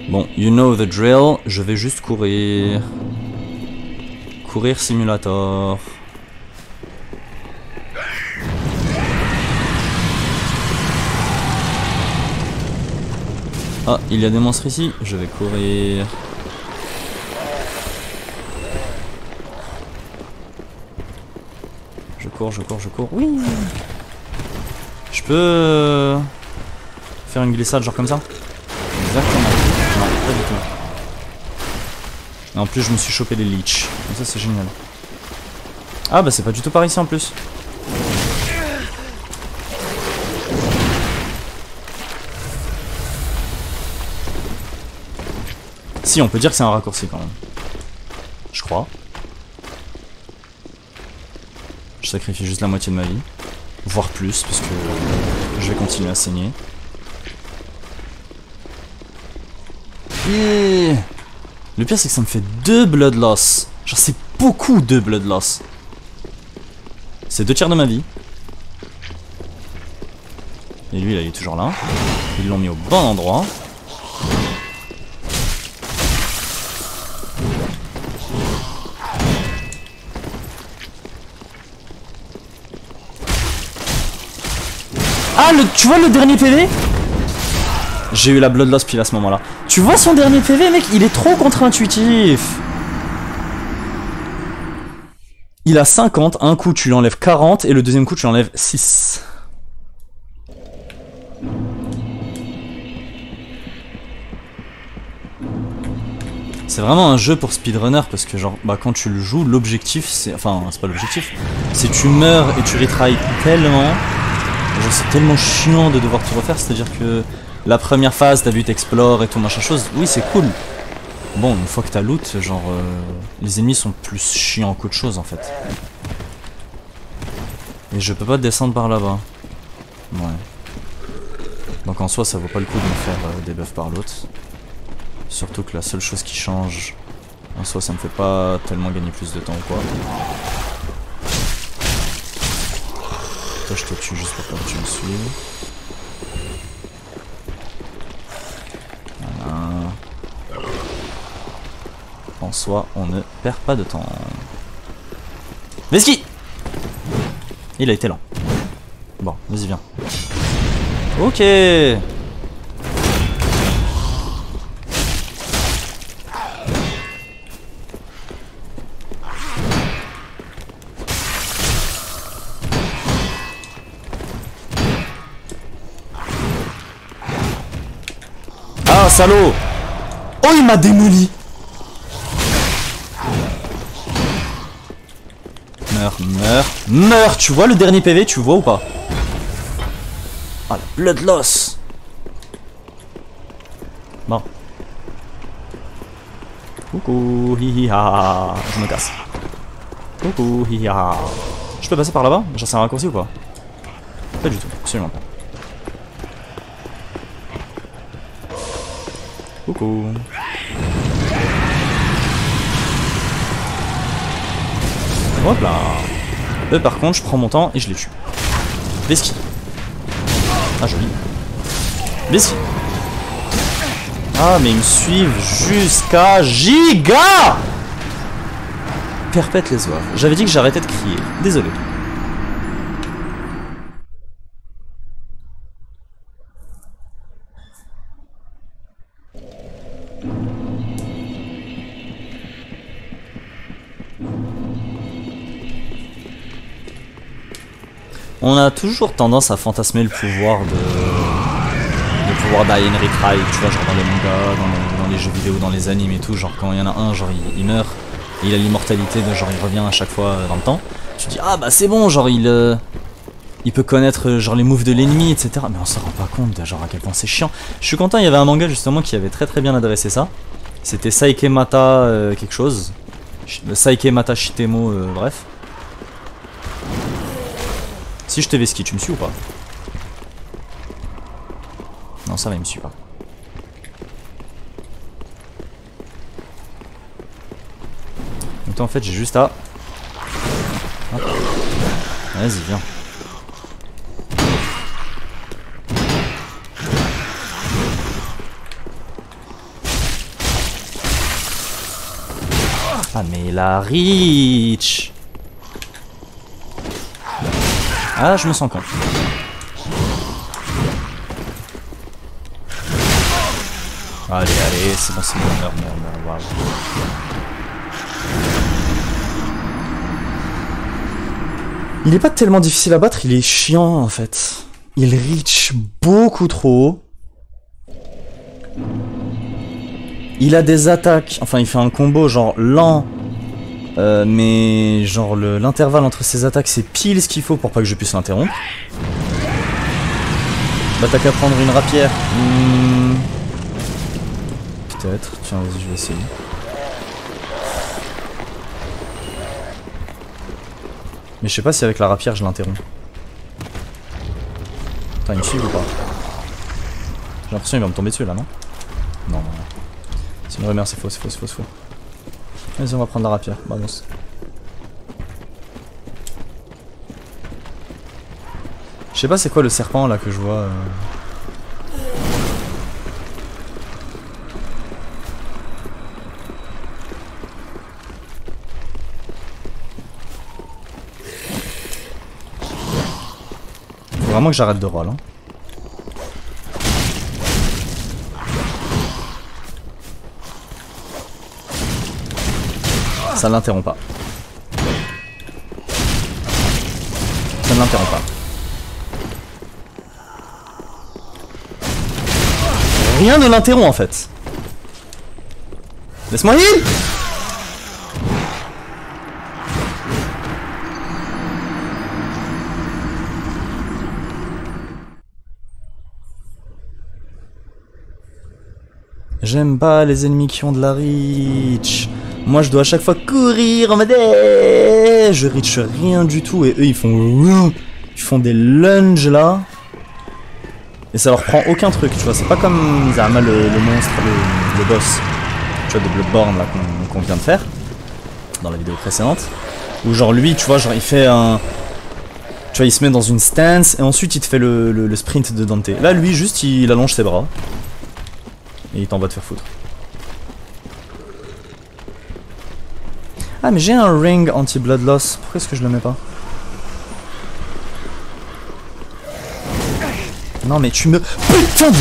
Bon, you know the drill, je vais juste courir. Courir simulator. Ah, il y a des monstres ici, je vais courir. Je cours, je cours, je cours. Oui. Je peux faire une glissade genre comme ça? Exactement. Non, pas du tout. Et en plus, je me suis chopé des leeches. Donc ça, c'est génial. Ah bah c'est pas du tout par ici en plus. Si, on peut dire que c'est un raccourci quand même. Je crois. Je sacrifie juste la moitié de ma vie. Voire plus, parce que je vais continuer à saigner. Et... le pire c'est que ça me fait 2 blood loss. Genre c'est beaucoup de blood loss. C'est 2 tiers de ma vie. Et lui là il est toujours là. Ils l'ont mis au bon endroit. Ah, tu vois le dernier PV? J'ai eu la blood loss pile à ce moment là. Tu vois son dernier PV mec, il est trop contre-intuitif. Il a 50, un coup tu lui enlèves 40 et le deuxième coup tu lui enlèves 6. C'est vraiment un jeu pour speedrunner parce que genre bah quand tu le joues l'objectif c'est... enfin c'est pas l'objectif. C'est tu meurs et tu retries tellement. Genre c'est tellement chiant de devoir tout refaire, c'est à dire que la première phase t'as vu t'explores et tout machin chose, oui c'est cool. Bon une fois que t'as loot, genre les ennemis sont plus chiants qu'autre chose en fait. Et je peux pas descendre par là-bas. Ouais. Donc en soi ça vaut pas le coup de me faire des buffs par l'autre. Surtout que la seule chose qui change en soi ça me fait pas tellement gagner plus de temps ou quoi. Toi je te tue juste pour que tu me suives. Voilà. En soi on ne perd pas de temps. Veski! Il a été lent. Bon, vas-y viens. Ok. Ah, salaud! Oh, il m'a démoli! Meurs, meurs, meurs! Tu vois le dernier PV, tu vois ou pas? Ah, la blood loss! Bon. Coucou, hihi ha. Je me casse. Coucou, hihi ha. Je peux passer par là-bas? J'en sais un raccourci ou pas? Pas du tout, absolument pas. Coucou. Hop là. Eux par contre je prends mon temps et je les tue. Vesky. Ah joli. Vesky. Ah mais ils me suivent jusqu'à giga. Perpète les oies. J'avais dit que j'arrêtais de crier. Désolé. On a toujours tendance à fantasmer le pouvoir d'Henry Cry, tu vois, genre dans les mangas, dans les jeux vidéo, dans les animes et tout, genre quand il y en a un, genre il meurt, et il a l'immortalité de genre il revient à chaque fois dans le temps, tu te dis ah bah c'est bon, genre il peut connaître genre les moves de l'ennemi, etc. Mais on se rend pas compte de genre à quel point c'est chiant. Je suis content, il y avait un manga justement qui avait très bien adressé ça, c'était Saikemata quelque chose, Saikemata Shitemo, bref. Si je te Vesky, tu me suis ou pas? Non, ça va, il me suit pas. Donc en fait, j'ai juste à... Vas-y, viens. Ah mais la reach. Ah, je me sens con. Allez, c'est bon, meurs, waouh. Il est pas tellement difficile à battre, il est chiant en fait. Il reach beaucoup trop haut. Il a des attaques, enfin il fait un combo genre lent. Mais genre l'intervalle entre ses attaques c'est pile ce qu'il faut pour pas que je puisse l'interrompre. Bah t'as qu'à prendre une rapière. Peut-être, tiens vas-y je vais essayer. Mais je sais pas si avec la rapière je l'interromps. Attends il me suit ou pas? J'ai l'impression qu'il va me tomber dessus là non? Non. C'est une rumeur, c'est faux. Vas-y, on va prendre la rapière. Balance. Je sais pas c'est quoi le serpent là que je vois. Faut vraiment que j'arrête de roll. Hein. Ça ne l'interrompt pas. Ça ne l'interrompt pas. Rien ne l'interrompt en fait. Laisse-moi heal. J'aime pas les ennemis qui ont de la reach. Moi je dois à chaque fois courir en mode je reach rien du tout et eux ils font des lunges là et ça leur prend aucun truc tu vois, c'est pas comme Zama le monstre, le boss tu vois de Bloodborne là qu'on vient de faire dans la vidéo précédente où genre lui tu vois genre il fait un tu vois il se met dans une stance et ensuite il te fait le sprint de Dante. Là lui juste il allonge ses bras et il t'envoie te faire foutre. Ah mais j'ai un ring anti-bloodloss, pourquoi est-ce que je le mets pas? Non mais tu me... Putain de...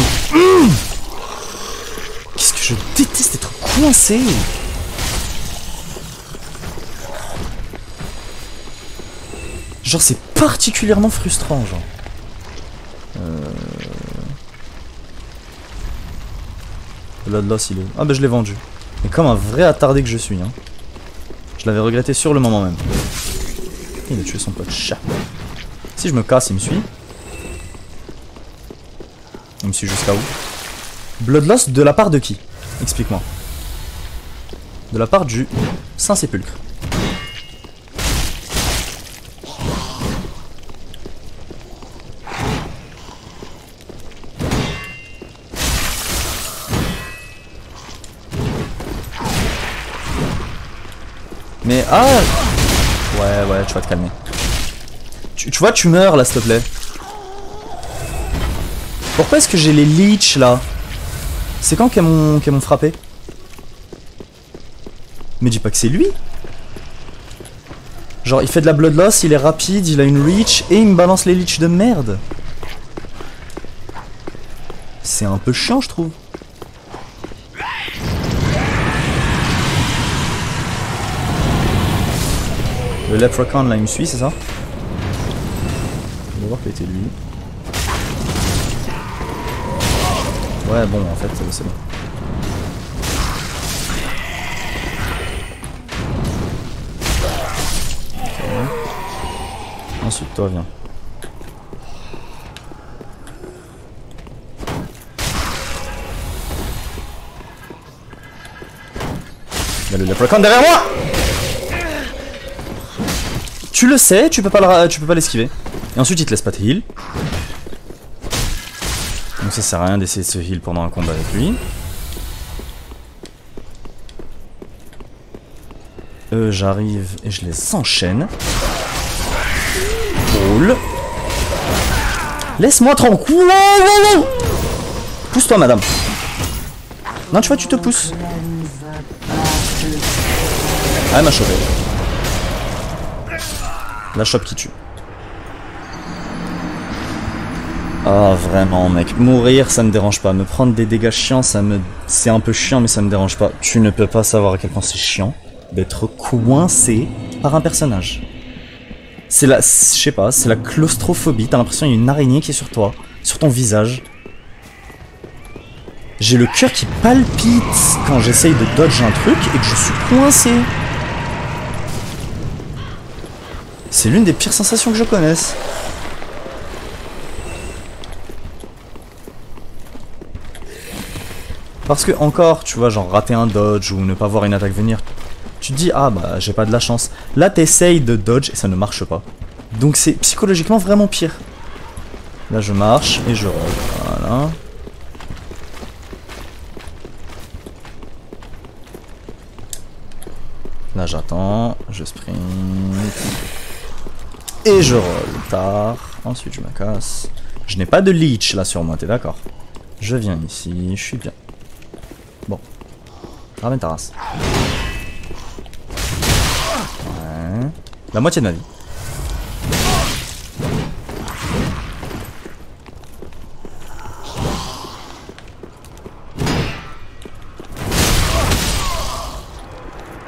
Qu'est-ce que je déteste être coincé. Genre c'est particulièrement frustrant genre. Bloodloss il est... Ah bah je l'ai vendu. Mais comme un vrai attardé que je suis hein. Je l'avais regretté sur le moment même. Il a tué son pote chat. Si je me casse, il me suit. Il me suit jusqu'à où? Bloodloss de la part de qui? Explique-moi. De la part du Saint-Sépulcre. Mais ah ouais, tu vas te calmer. Tu vois, tu meurs là, s'il te plaît. Pourquoi est-ce que j'ai les leeches là? C'est quand qu'elles m'ont frappé? Mais dis pas que c'est lui. Genre, il fait de la bloodloss, il est rapide, il a une reach et il me balance les leeches de merde. C'est un peu chiant, je trouve. Le leprechaun là, il me suit, c'est ça? On va voir que c'était lui. Ouais, bon, en fait, c'est bon. Okay. Ensuite, toi, viens. Il y a le leprechaun derrière moi! Tu le sais, tu peux pas l'esquiver. Et ensuite, il te laisse pas te heal. Donc ça sert à rien d'essayer de se heal pendant un combat avec lui. J'arrive et je les enchaîne. Cool. Laisse-moi tranquille. Pousse-toi, madame. Non, tu vois, tu te pousses. Ah, elle m'a chopé. La chope qui tue. Ah vraiment mec, mourir ça me dérange pas, me prendre des dégâts chiants c'est un peu chiant mais ça me dérange pas. Tu ne peux pas savoir à quel point c'est chiant d'être coincé par un personnage. C'est la, je sais pas, c'est la claustrophobie, t'as l'impression qu'il y a une araignée qui est sur toi, sur ton visage. J'ai le cœur qui palpite quand j'essaye de dodge un truc et que je suis coincé. C'est l'une des pires sensations que je connaisse. Parce que encore, tu vois, genre rater un dodge ou ne pas voir une attaque venir, tu te dis ah bah j'ai pas de la chance. Là t'essayes de dodge et ça ne marche pas. Donc c'est psychologiquement vraiment pire. Là je marche et je roll. Voilà. Là j'attends, je sprint. Et je roll tard. Ensuite je me casse. Je n'ai pas de leech là sur moi, t'es d'accord? Je viens ici, je suis bien. Bon. Ramène ta race. Ouais. La moitié de ma vie.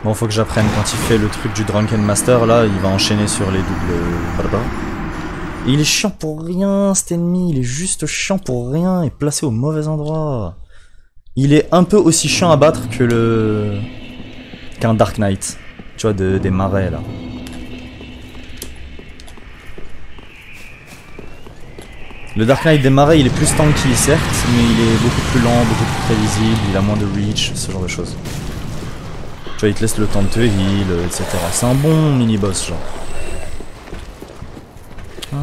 Bon, faut que j'apprenne quand il fait le truc du Drunken Master, là, il va enchaîner sur les doubles... Et il est chiant pour rien, cet ennemi, il est juste chiant pour rien et placé au mauvais endroit. Il est un peu aussi chiant à battre que le... qu'un Dark Knight, tu vois, des marais, là. Le Dark Knight des marais, il est plus tanky, certes, mais il est beaucoup plus lent, beaucoup plus prévisible, il a moins de reach, ce genre de choses. Tu vois, il te laisse le temps de te heal, etc. C'est un bon mini-boss, genre. Ah.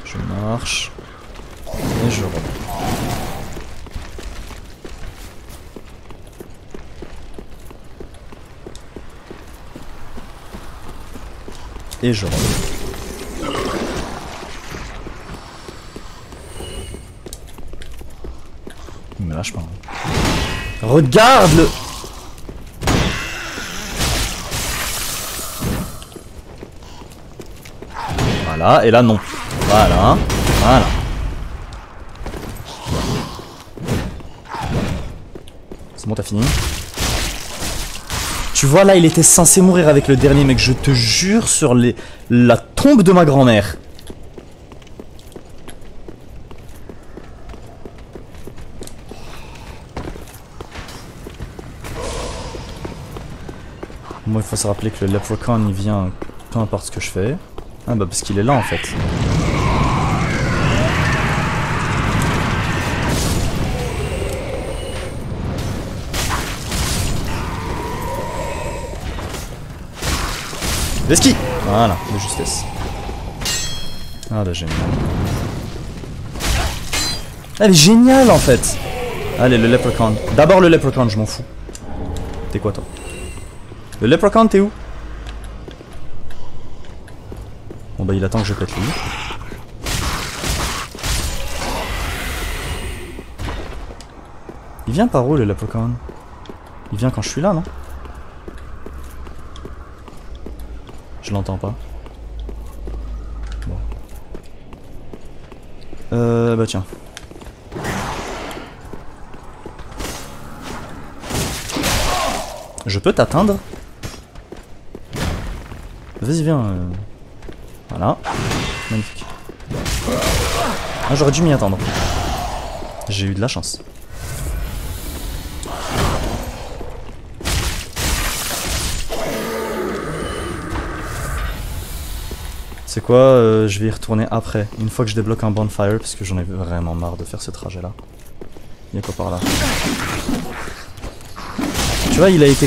Je marche. Et je reviens. Et je reviens. Il me lâche pas. Hein. Regarde le... Voilà, et là non. Voilà, voilà. C'est bon, t'as fini? Tu vois, là, il était censé mourir avec le dernier, mec. Je te jure sur la tombe de ma grand-mère. Moi, il faut se rappeler que le Leprechaun, il vient peu importe ce que je fais. Ah bah, parce qu'il est là, en fait. L'esquive. Voilà, de justesse. Ah là, génial. Elle est géniale en fait. Allez, le leprechaun. D'abord le leprechaun, je m'en fous. T'es quoi toi? Le leprechaun, t'es où? Bon bah il attend que je pète lui. Il vient par où le leprechaun? Il vient quand je suis là, non? Je l'entends pas. Bon. Bah tiens. Je peux t'atteindre? Vas-y, viens. Voilà. Magnifique. Ah, j'aurais dû m'y attendre. J'ai eu de la chance. C'est quoi, je vais y retourner après, une fois que je débloque un bonfire, parce que j'en ai vraiment marre de faire ce trajet là. Y'a quoi par là? Tu vois, il a été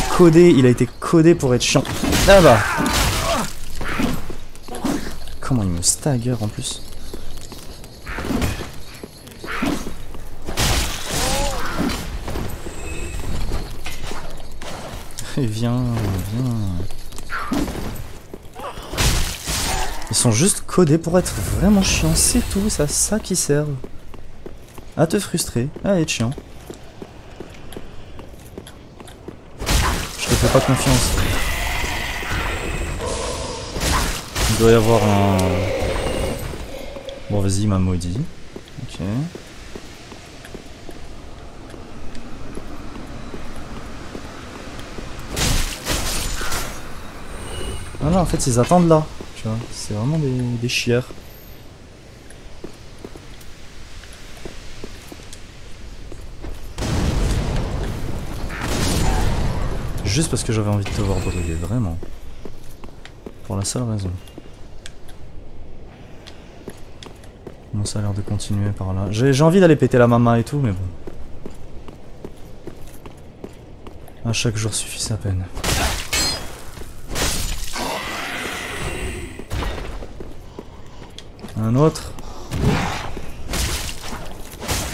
codé pour être chiant. Ah bah. Comment il me stagger en plus? Viens. Ils sont juste codés pour être vraiment chiants, c'est tout, c'est à ça qu'ils servent. À te frustrer, à être chiant. Je te fais pas confiance. Il doit y avoir un... Bon vas-y, il m'a maudit. Ok. Ah non, en fait ils attendent là. Tu vois, c'est vraiment des chieurs. Juste parce que j'avais envie de te voir brûler, vraiment. Pour la seule raison. Bon, ça a l'air de continuer par là. J'ai envie d'aller péter la mama et tout, mais bon. À chaque jour suffit sa peine. Un autre.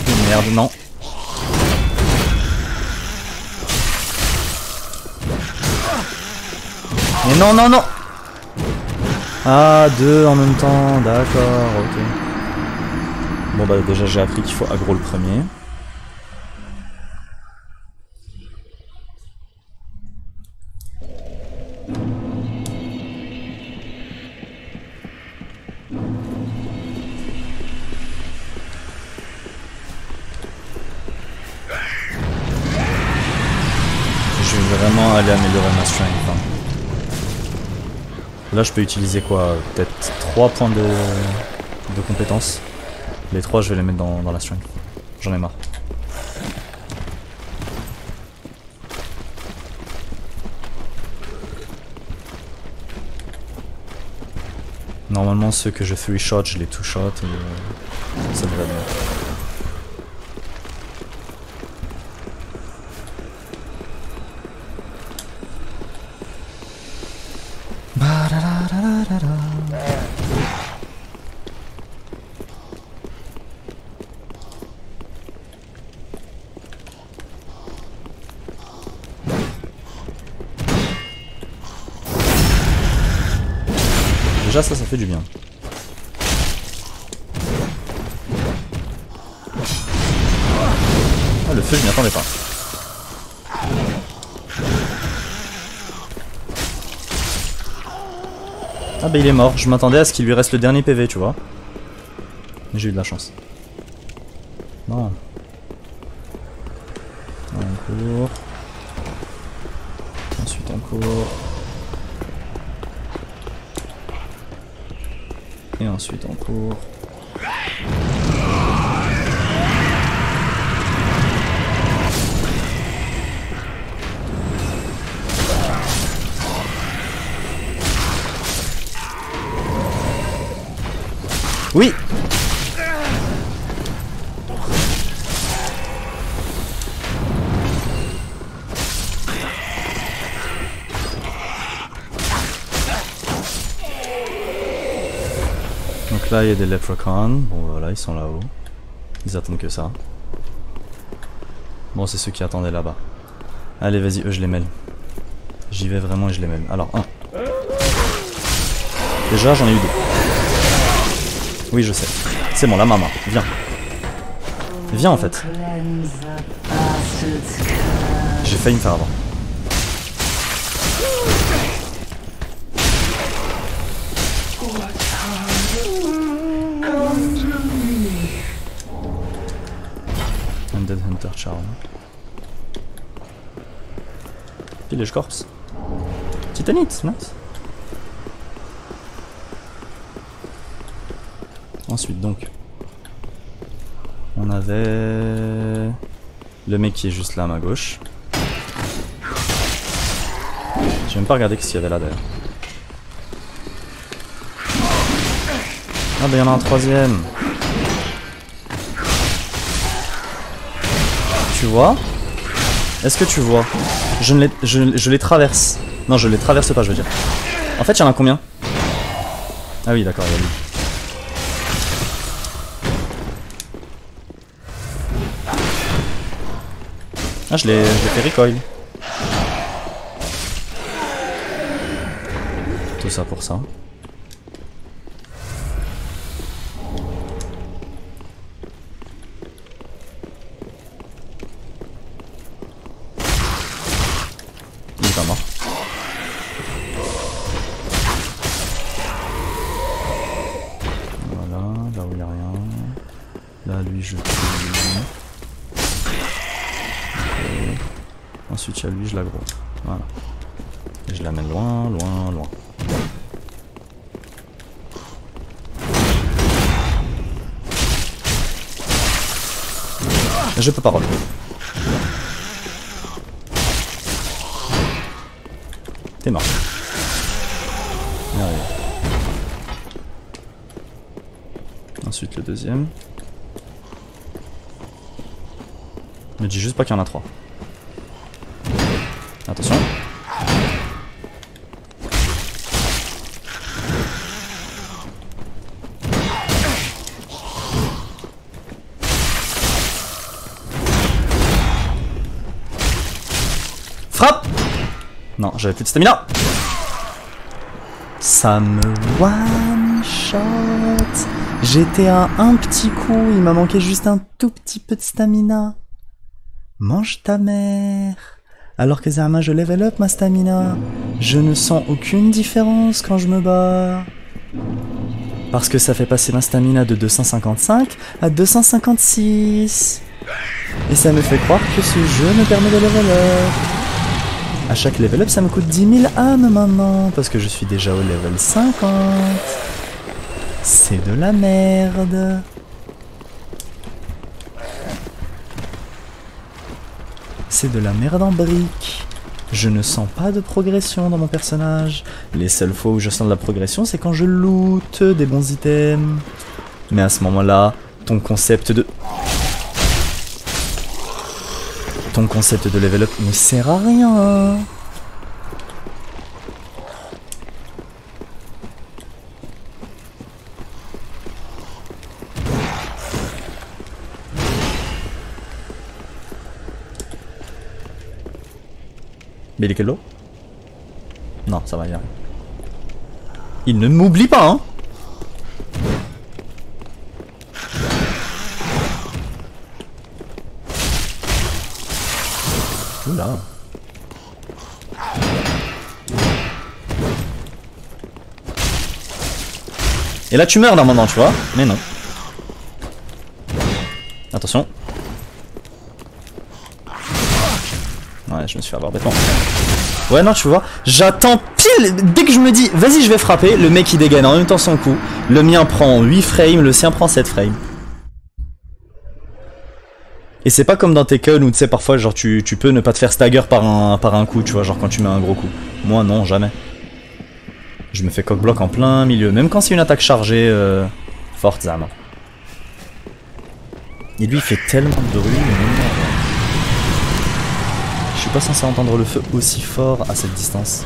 Oh merde, non. Mais non, non, non. Ah, deux en même temps, d'accord, ok. Bon bah déjà j'ai appris qu'il faut aggro le premier. Je vais vraiment aller améliorer ma strength. Hein. Là je peux utiliser quoi? Peut-être 3 points de compétences. Les 3 je vais les mettre dans la strength. J'en ai marre. Normalement ceux que je 3-shot, je les 2-shot et ça devrait bien. Déjà ça fait du bien. Ah le feu je m'y attendais pas. Ah bah il est mort, je m'attendais à ce qu'il lui reste le dernier PV tu vois. Mais j'ai eu de la chance. Non. On court. Ensuite on court. Et ensuite on court. Oui. Donc là il y a des leprechauns, bon voilà ils sont là-haut. Ils attendent que ça. Bon, c'est ceux qui attendaient là-bas. Allez, vas-y, eux, je les mêle. J'y vais vraiment et je les mêle. Alors, 1. Déjà, j'en ai eu 2. Oui, je sais. C'est bon, la maman. Viens. Viens, en fait. J'ai failli me faire avant. Undead Hunter Charm. Pillage Corpse. Titanite, nice. Ensuite, donc. On avait... le mec qui est juste là à ma gauche. J'ai même pas regardé ce qu'il y avait là d'ailleurs. Ah bah y'en a un troisième. Tu vois? Est-ce que tu vois? Je les traverse. Non, je les traverse pas, je veux dire. En fait, il y en a combien? Ah oui, d'accord, il y a lui. Ah, je l'ai fait recoil. Tout ça pour ça. Il est pas mort. Voilà, là où il n'y a rien. Là, lui, je tue. Ensuite, il y a lui, je l'aggro. Voilà. Et je l'amène loin, loin, loin. Je peux pas relever. T'es mort. Merveilleux. Ensuite, le deuxième. Me dis juste pas qu'il y en a 3. Attention. Frappe! Non, j'avais plus de stamina. Ça me one shot. J'étais à un petit coup, il m'a manqué juste un tout petit peu de stamina. Mange ta mère. Alors que Zama, je level up ma stamina. Je ne sens aucune différence quand je me bats. Parce que ça fait passer ma stamina de 255 à 256. Et ça me fait croire que ce jeu me permet de level up. À chaque level up, ça me coûte 10 000 âmes maintenant. Parce que je suis déjà au level 50. C'est de la merde. C'est de la merde en briques. Je ne sens pas de progression dans mon personnage. Les seules fois où je sens de la progression, c'est quand je loot des bons items. Mais à ce moment-là, ton concept de level up ne sert à rien. Mais il est quel lot? Non, ça va y aller. Il ne m'oublie pas, hein. Oula. Et là tu meurs normalement, tu vois. Mais non. Attention. Ouais, je me suis fait avoir bêtement. Ouais, non, tu vois, j'attends pile. Dès que je me dis, vas-y, je vais frapper, le mec il dégaine en même temps son coup. Le mien prend 8 frames, le sien prend 7 frames. Et c'est pas comme dans Tekken où tu sais, parfois, genre, tu peux ne pas te faire stagger par un coup, tu vois, genre quand tu mets un gros coup. Moi, non, jamais. Je me fais cock-block en plein milieu, même quand c'est une attaque chargée forte, Zama. Et lui, il fait tellement de bruit. Je suis pas censé entendre le feu aussi fort à cette distance.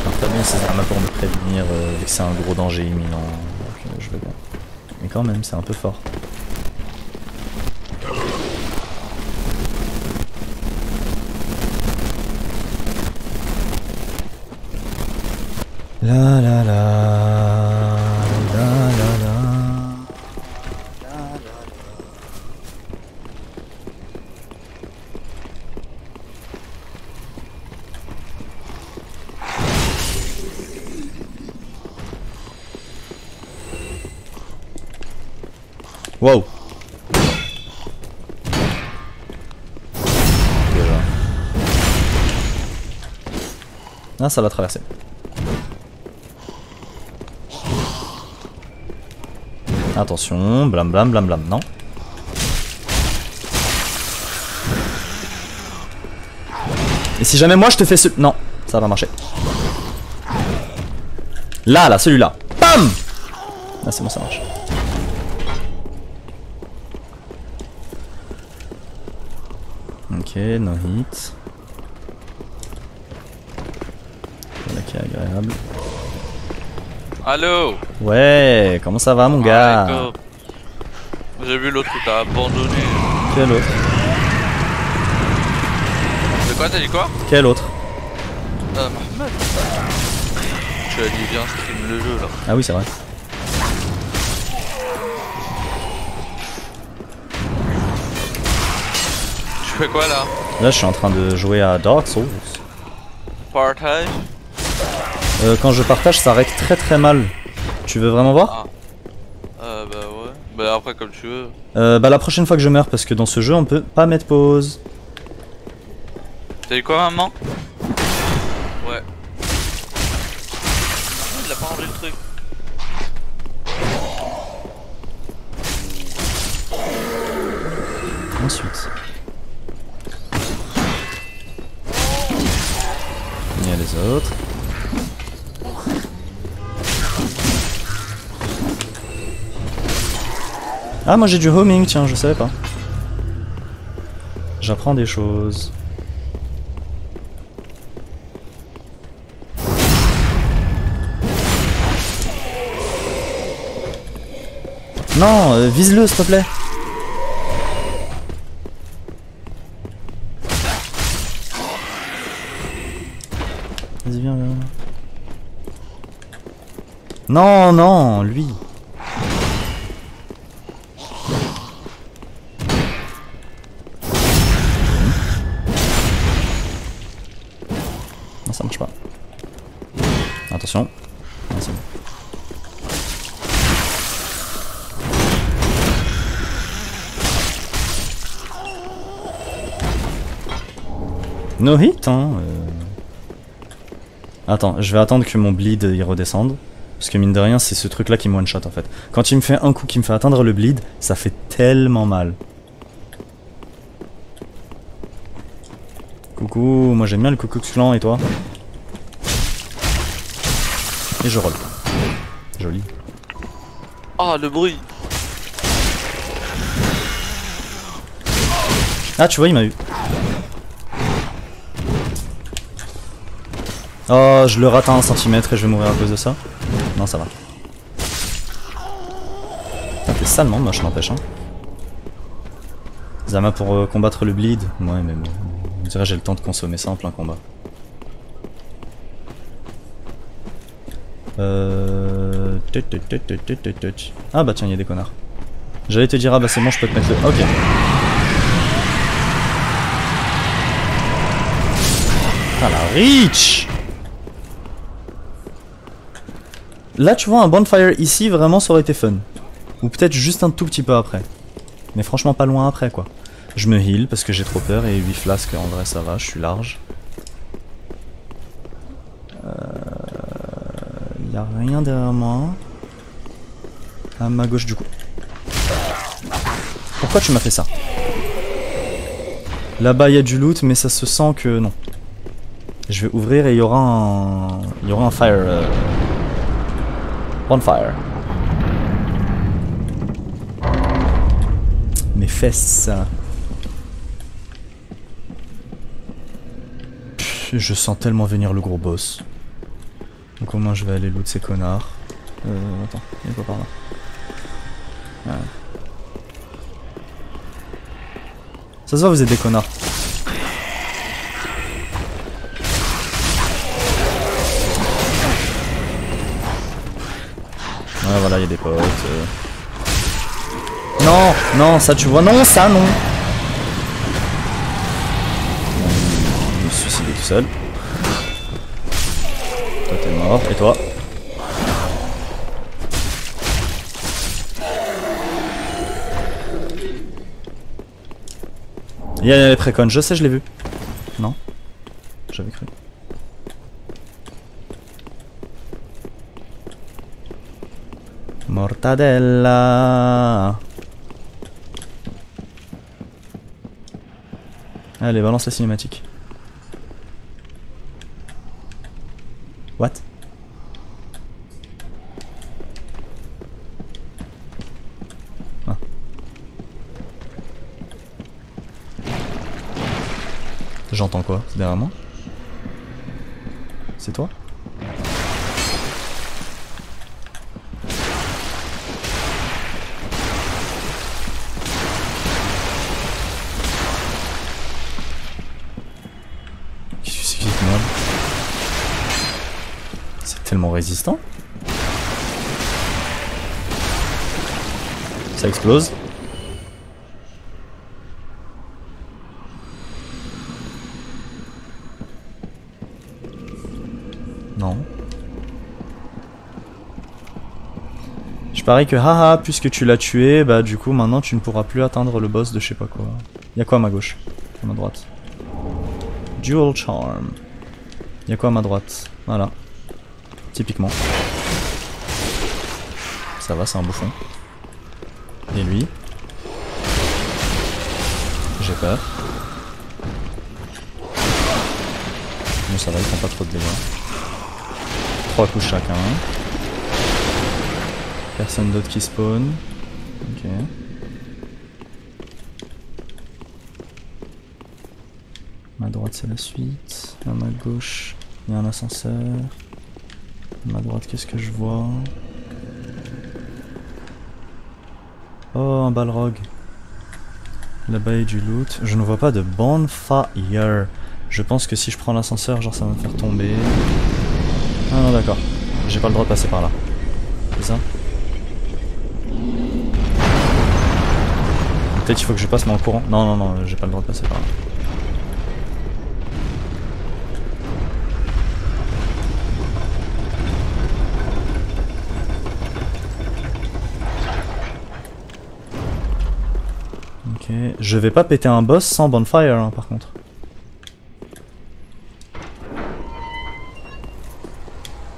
Alors t'as bien ces armes pour me prévenir vu que c'est un gros danger imminent. Donc, je vais bien. Mais quand même, c'est un peu fort. La la la. La la la. Wow. Déjà. Ah, ça l'a traversé. Attention, blam blam blam blam, non. Et si jamais moi je te fais ce... Non, ça va pas marcher. Là, celui-là. Bam. Ah, c'est bon, ça marche. Ok, no hit. Voilà qui est agréable. Allô? Ouais, comment ça va mon gars? D'accord. J'ai vu l'autre où t'as abandonné. Quel autre? De quoi? T'as dit quoi? Quel autre? Mohamed. Tu as dit viens stream le jeu là. Ah oui, c'est vrai. Tu fais quoi là? Là, je suis en train de jouer à Dark Souls. Partage? Quand je partage, ça règle très très mal. Tu veux vraiment voir? Bah ouais. Bah après comme tu veux. Bah la prochaine fois que je meurs, parce que dans ce jeu, on peut pas mettre pause. T'as dit quoi maman? Ouais. Il a pas rangé le truc. Ensuite. Il y a les autres. Ah, moi j'ai du homing, tiens, je savais pas. J'apprends des choses. Non, vise-le s'il te plaît. Vas-y, viens, viens. Non, non, lui. Non, ça marche pas. Attention. Ah, c'est bon. No hit, hein. Attends, je vais attendre que mon bleed il redescende. Parce que mine de rien, c'est ce truc là qui me one shot en fait. Quand il me fait un coup qui me fait atteindre le bleed, ça fait tellement mal. Coucou, moi j'aime bien le Ku Klux Klan et toi? Et je roll. Joli. Ah le bruit. Ah tu vois, il m'a eu. Oh, je le rate à 1 centimètre et je vais mourir à cause de ça. Non, ça va. T'es salement moche, n'empêche. Hein. Zama pour combattre le bleed. Ouais, mais bon, je dirais j'ai le temps de consommer ça en plein combat. Ah bah tiens, il y a des connards. J'allais te dire, ah bah c'est bon, je peux te mettre le... Ok. Ah la reach! Là, tu vois, un bonfire ici, vraiment, ça aurait été fun. Ou peut-être juste un tout petit peu après. Mais franchement, pas loin après, quoi. Je me heal parce que j'ai trop peur et 8 flasques, en vrai, ça va, je suis large. Y'a rien derrière moi. À ma gauche, du coup. Pourquoi tu m'as fait ça? Là-bas, il y a du loot, mais ça se sent que non. Je vais ouvrir et il y aura un fire... Bonfire. Mes fesses. Je sens tellement venir le gros boss. Donc au moins je vais aller loot ces connards. Attends, il est pas par là. Ouais. Ça se voit, vous êtes des connards. Ouais, voilà, il y a des potes. Non, non, ça tu vois, non, ça non. Je me suis suicidé tout seul. Toi t'es mort, et toi? Il y a les précons, je sais, je l'ai vu. Non? J'avais cru. Mortadella. Allez, balance la cinématique. What? Ah. J'entends quoi? C'est derrière moi? C'est toi? Qu'est-ce que c'est que cette merde? C'est tellement résistant. Ça explose. Non. Je parie que haha, puisque tu l'as tué, bah du coup maintenant tu ne pourras plus atteindre le boss de je sais pas quoi. Y'a quoi à ma gauche? À ma droite? Dual Charm. Y'a quoi à ma droite? Voilà. Typiquement. Ça va, c'est un bouffon. Et lui? J'ai peur. Bon ça va, il prend pas trop de dégâts. 3 coups chacun. Personne d'autre qui spawn. Ok. À ma droite c'est la suite. À ma gauche il y a un ascenseur. À ma droite qu'est-ce que je vois? Oh un balrog. Là-bas il y a du loot. Je ne vois pas de bonfire. Je pense que si je prends l'ascenseur genre ça va me faire tomber. Ah non d'accord. J'ai pas le droit de passer par là. C'est ça? Peut-être il faut que je passe mais en courant. Non non non, j'ai pas le droit de passer par là. Ok, je vais pas péter un boss sans bonfire hein, par contre.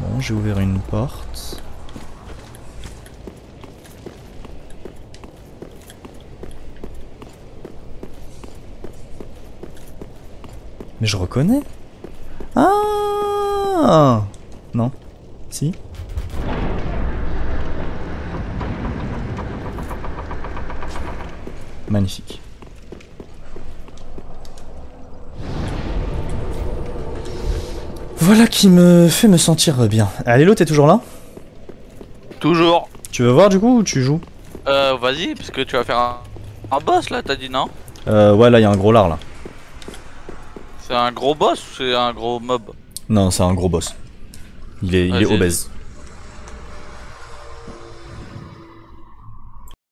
Bon, j'ai ouvert une porte. Mais je reconnais. Ah non. Si. Magnifique. Voilà qui me fait me sentir bien. Allez, l'autre, t'es toujours là? Toujours. Tu veux voir du coup ou tu joues? Vas-y, parce que tu vas faire un boss là, t'as dit non? Ouais, là, il y a un gros lard là. C'est un gros boss ou c'est un gros mob? Non, c'est un gros boss. Il est Vas-y. obèse.